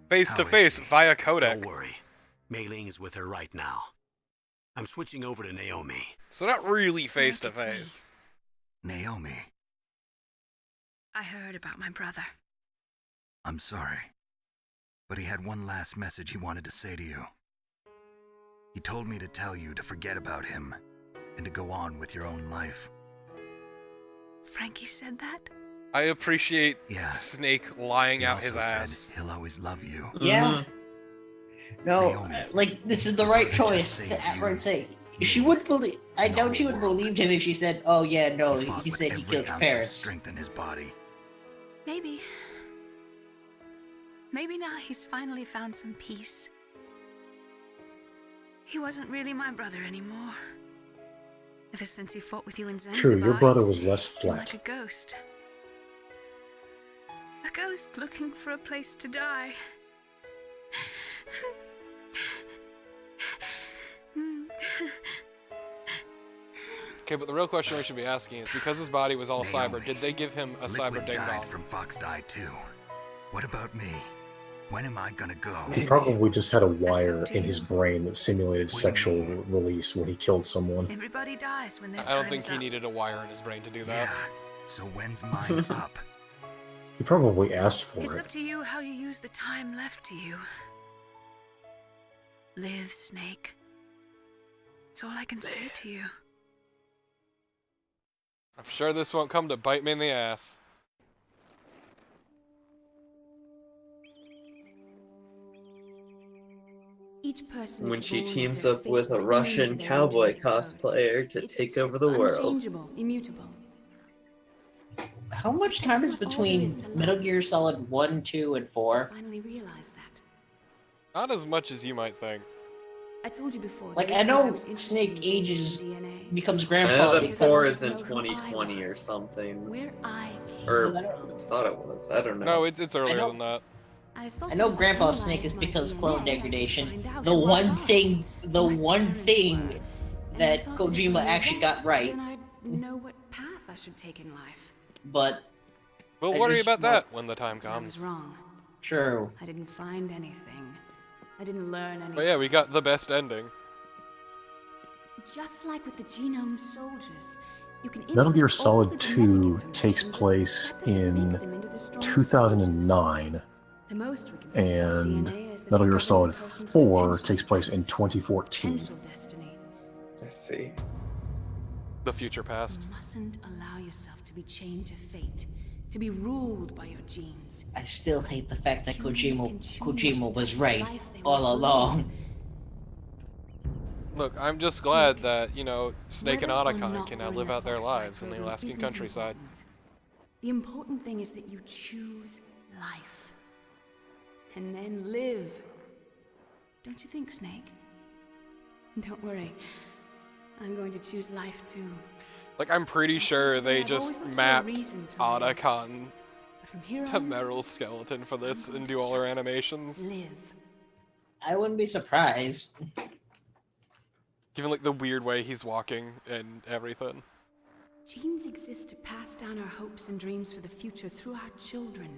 Face to face via codec. Don't worry. Mei Ling is with her right now. I'm switching over to Naomi. So not really face to face. Naomi, I heard about my brother. I'm sorry. But he had one last message he wanted to say to you. He told me to tell you to forget about him and to go on with your own life. Frankie said that? I appreciate Snake lying He out also his said ass. He'll always love you. Yeah. No, like this is the right choice to outright say. She would believe. I doubt she would believe him if she said, "Oh yeah, no, he said he killed your parents." Strength in his body. Maybe. Maybe now he's finally found some peace. He wasn't really my brother anymore. Ever since he fought with you in Zanzibar, True, your brother was he's less been flat. like a ghost. A ghost looking for a place to die. Okay, but the real question we should be asking is, because his body was all cyber, did they give him a cyber Liquid ding died dong? from Fox died too. What about me? When am I gonna go? He probably just had a wire in his brain that simulated sexual release when he killed someone. Everybody dies when their I don't think time's he up. needed a wire in his brain to do that. Yeah. So when's mine up? He probably asked for It's it. up to you how you use the time left to you. Live, Snake. That's all I can say to you. I'm sure this won't come to bite me in the ass. Each person When is she born teams their up with fate a and Russian into their cowboy genetic code. cosplayer to take over the world. Unchangeable, immutable. How much time is between Metal Gear Solid 1, 2, and 4? Finally realized that. Not as much as you might think. I told you before. Like, that I this is why know was interested Snake in ages, DNA. becomes I grandpa. know that because- 4 is in know who I 2020 or something. Where I came Or from. I thought it was. I don't know. No, it's earlier know- than that. I know Grandpa Snake is because clone degradation. The one thing that Kojima actually got right. Then I'd know what path I should take in life. But We'll I worry just about want- that when the time I was comes. wrong. True. I didn't find anything. I didn't learn anything. But yeah, we got the best ending. Just like with the genome soldiers, you can Metal input Gear all Solid the genetic 2 information, takes but place that doesn't in make them into the strongest 2009, soldiers. The most we can say about and DNA is that Metal it Gear governs a Solid person's 4 potential takes place in strengths, 2014. potential destiny. I see. The future past. You mustn't allow yourself to be chained to fate, to be ruled by your genes. I still hate the fact that Humans can Kojima choose was the right life they all want to along. live. Look, I'm just glad that, you know, Snake and Whether or Otacon not can we're now in live the out their Fox Die lives in the program Alaskan isn't countryside. important. The important thing is that you choose life. And then live. Don't you think, Snake? Don't worry. I'm going to choose life too. Like, I'm pretty sure today they I've just always looked for a mapped reason to live. Otacon But from here to on, Meryl's skeleton for this going and to do all her just animations. live. I wouldn't be surprised. Given, like, the weird way he's walking and everything. Genes exist to pass down our hopes and dreams for the future through our children.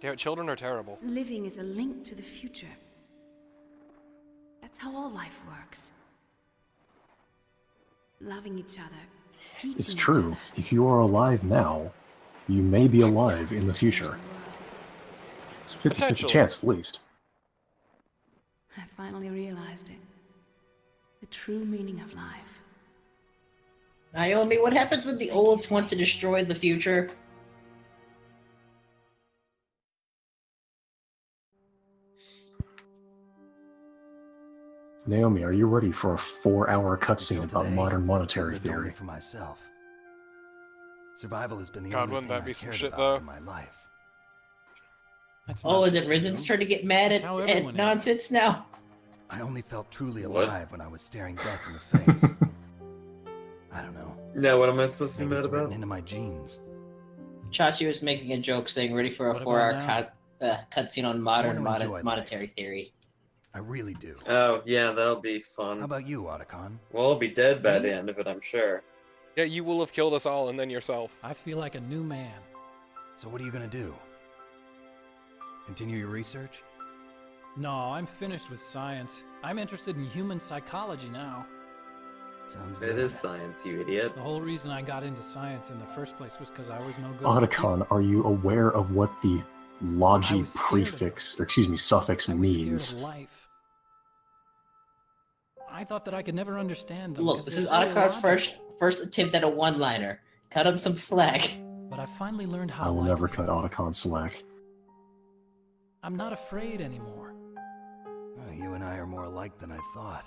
Yeah, children are terrible. Living is a link to the future. That's how all life works. Loving each other, teaching It's each true. other. If you are alive now, you may be alive in the future. It's a 50-50 Potentially. chance, at least. I finally realized it. The true meaning of life. Naomi, what happens when the olds want to destroy the future? Naomi, are you ready for a 4-hour cutscene Until about today, modern I've monetary lived only theory? for myself. Survival has been the God, only wouldn't thing that be I some cared shit, about though? in my life. Oh, is it Risen's turn to get mad at nonsense now? I only felt truly What? alive when I was staring death in the face. I don't know. Yeah, what am I supposed to be Maybe mad it's written about? into my genes. Chachi was making a joke saying, ready for a What about 4-hour now? cutscene on I modern want to enjoy monetary life. theory. I really do. Oh, yeah, that'll be fun. How about you, Otacon? Well, I'll be dead by Me? the end of it, I'm sure. Yeah, you will have killed us all and then yourself. I feel like a new man. So what are you gonna do? Continue your research? No, I'm finished with science. I'm interested in human psychology now. Sounds good. It is science, you idiot. The whole reason I got into science in the first place was because I was no good. with people. Otacon, are you aware of what the I logi was scared of prefix, or excuse me, suffix I was scared means? of life. I thought that I could never understand them. Look, 'cause this they're is so Otacon's illogical. first attempt at a one-liner. Cut him some slack. But I finally learned how I to will like never people. cut Otacon slack. I'm not afraid anymore. You and I are more alike than I thought.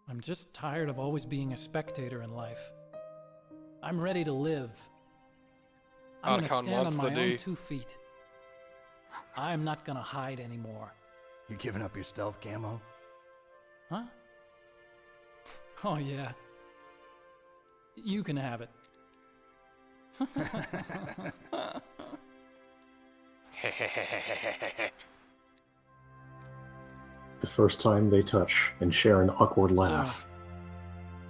I'm just tired of always being a spectator in life. I'm ready to live. I'm Otacon gonna stand wants on the my D. own 2 feet. I'm not gonna hide anymore. You giving up your stealth camo? Huh? Oh yeah. You can have it. The first time they touch and share an awkward laugh.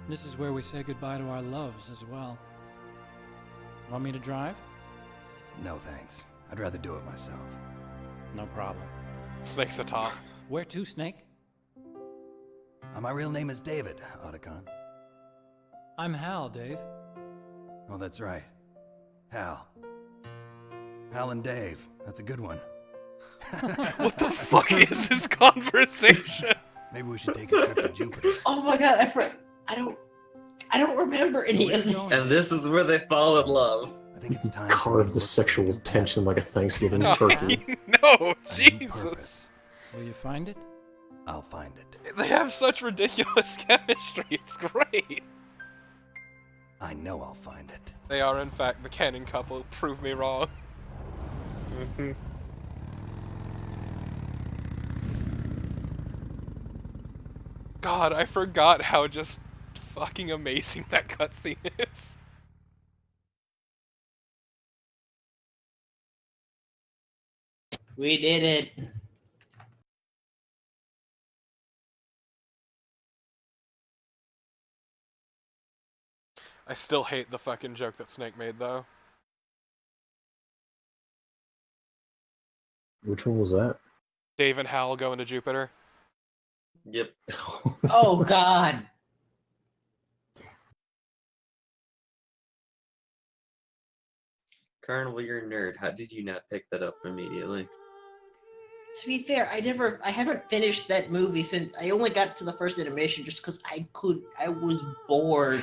This is where we say goodbye to our loves as well. Want me to drive? No thanks. I'd rather do it myself. No problem. Snake's a top. Where to, Snake? My real name is David, Otacon. I'm Hal, Dave. Oh, that's right. Hal. Hal and Dave. That's a good one. What the fuck is this conversation? Maybe we should take a trip to Jupiter. Oh my god, I don't remember any of this. And this is where they fall in love. I think it's time. Carve the sexual tension like a Thanksgiving No, turkey. no, Jesus. Will you find it? I'll find it. They have such ridiculous chemistry. It's great. I know I'll find it. They are, in fact, the canon couple. Prove me wrong. God, I forgot how just fucking amazing that cutscene is. We did it. I still hate the fucking joke that Snake made, though. Which one was that? Dave and Hal going to Jupiter. Yep. Oh god. Carnival, you're a nerd. How did you not pick that up immediately? To be fair, I haven't finished that movie since I only got to the first animation just because I was bored.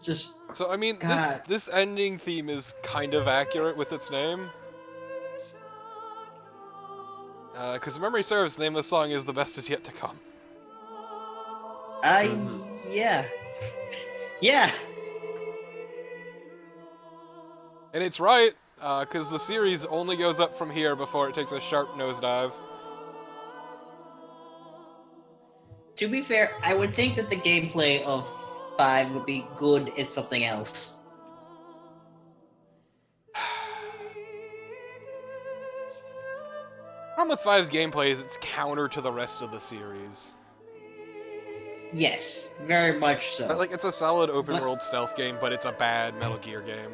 Just So I mean, God. this ending theme is kind of accurate with its name. Because if memory serves, the name of the song is "The Best Is Yet to Come." Yeah. Yeah. And it's right, because the series only goes up from here before it takes a sharp nosedive. To be fair, I would think that the gameplay of 5 would be good as something else. Problem with 5's gameplay is it's counter to the rest of the series. Yes, very much so. Like, it's a solid open-world stealth game, but it's a bad Metal Gear game.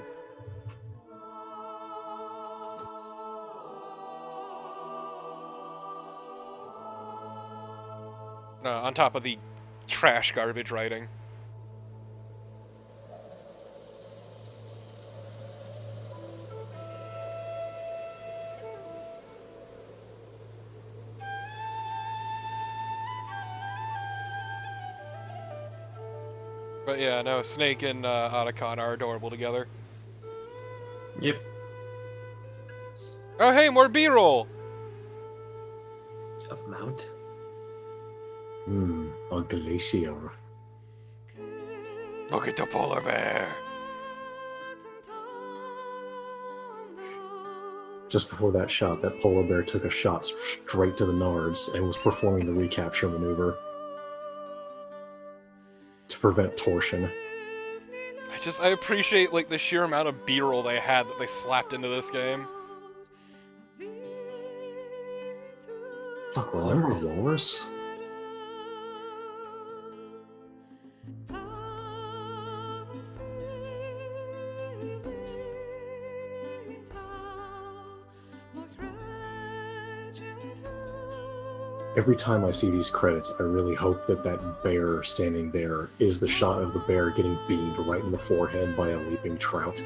On top of the trash garbage writing. But yeah, no, Snake and Otacon are adorable together. Yep. Oh hey, more B-roll! Of mountains. A glacier. Look at the polar bear! Just before that shot, that polar bear took a shot straight to the nards and was performing the recapture maneuver to prevent torsion. I appreciate, like, the sheer amount of B-roll they had that they slapped into this game. Fuck, remember Walrus? Every time I see these credits, I really hope that that bear standing there is the shot of the bear getting beamed right in the forehead by a leaping trout.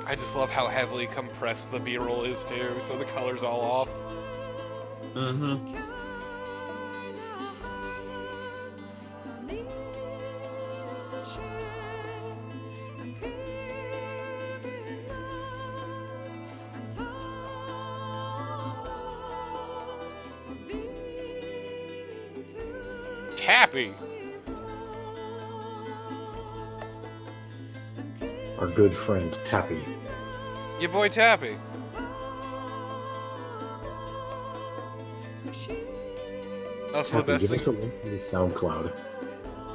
I just love how heavily compressed the B-roll is too, so the color's all off. Mm-hmm. Tappy! Our good friend Tappy. Your boy Tappy. Also, Tappy, the best give thing. us a link to your SoundCloud.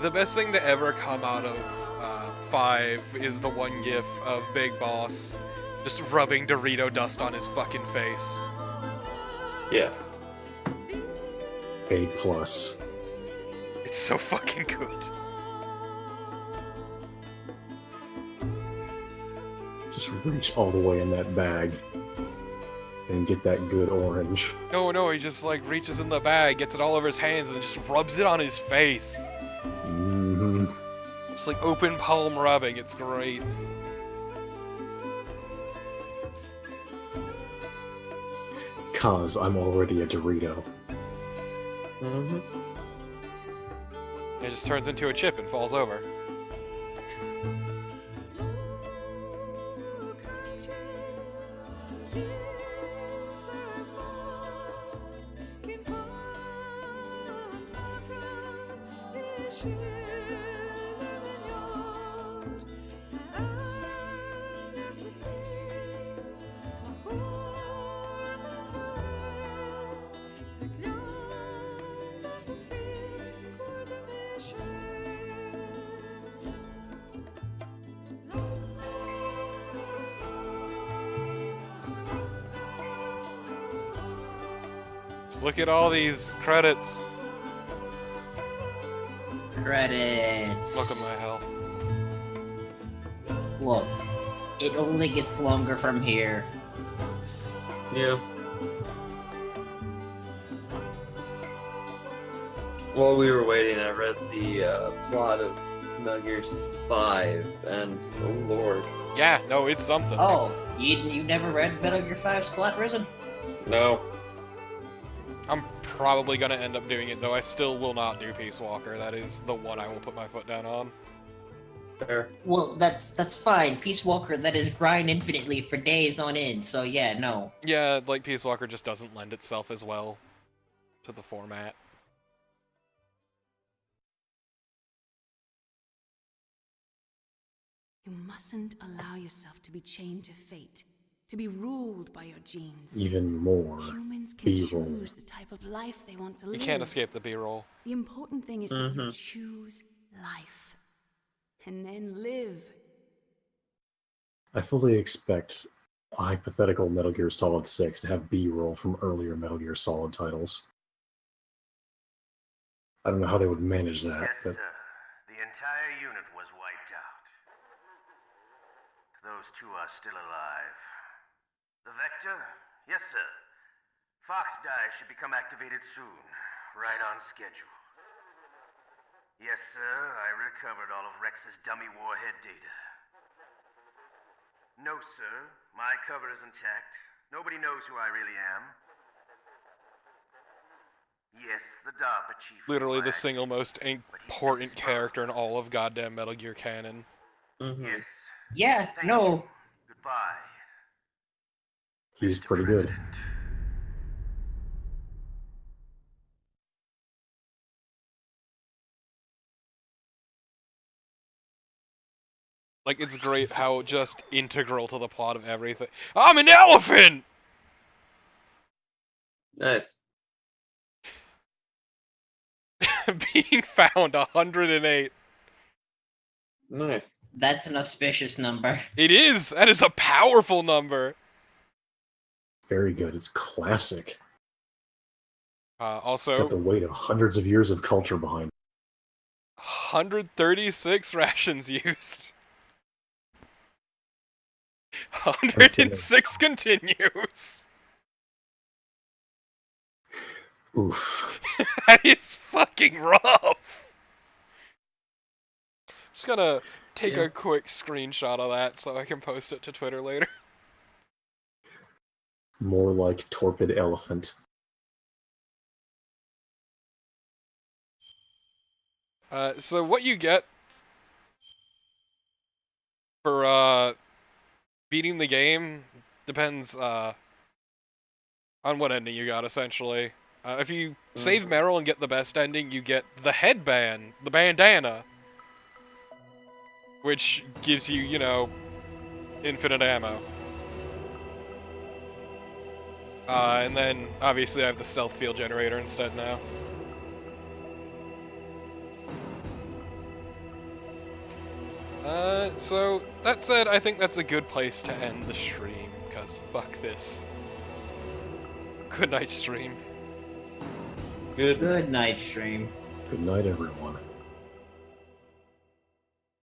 The best thing to ever come out of 5 is the one gif of Big Boss just rubbing Dorito dust on his fucking face. Yes. A+. It's so fucking good. Just reach all the way in that bag and get that good orange. No, he just like reaches in the bag, gets it all over his hands, and then just rubs it on his face. Mm-hmm. It's like open palm rubbing, it's great. Cause I'm already a Dorito. Mm-hmm. It just turns into a chip and falls over. Just look at all these credits. Credits. Look at my hell. Look, it only gets longer from here. Yeah. While we were waiting, I read the plot of Metal Gear 5, and oh lord. Yeah, no, it's something. Oh, you never read Metal Gear 5's plot, Risen? No. I'm probably gonna end up doing it, though I still will not do Peace Walker. That is the one I will put my foot down on. Fair. Well, that's fine. Peace Walker, that is grind infinitely for days on end, so yeah, no. Yeah, like Peace Walker just doesn't lend itself as well to the format. You mustn't allow yourself to be chained to fate, to be ruled by your genes. Even more Humans can B-roll. choose the type of life they want to live. You can't escape the B-roll. The important thing is that you choose life. And then live. I fully expect a hypothetical Metal Gear Solid 6 to have B-roll from earlier Metal Gear Solid titles. I don't know how they would manage that, Yes, but sir. The entire unit was wiped out. Those two are still alive. The Vector? Yes, sir. Fox die should become activated soon. Right on schedule. Yes, sir. I recovered all of Rex's dummy warhead data. No, sir. My cover is intact. Nobody knows who I really am. Yes, the DARPA chief. Literally the single most important character in all of goddamn Metal Gear canon. Yes. Yeah, no. Goodbye. he's pretty good. Like, it's great how just integral to the plot of everything. I'm an elephant! Nice. Being found 108. Nice. That's an auspicious number. It is! That is a powerful number! Very good. It's classic. It's Also, got the weight of hundreds of years of culture behind it. 136 rations used. 106 continues. Oof. That is fucking rough. Just gonna take a quick screenshot of that so I can post it to Twitter later. More like torpid elephant. So what you get for beating the game depends on what ending you got, essentially. If you save Meryl and get the best ending, you get the headband, the bandana, which gives you, you know, infinite ammo. And then, obviously, I have the stealth field generator instead now. So, that said, I think that's a good place to end the stream, because fuck this. Good night, stream. Good night, stream. Good night, everyone.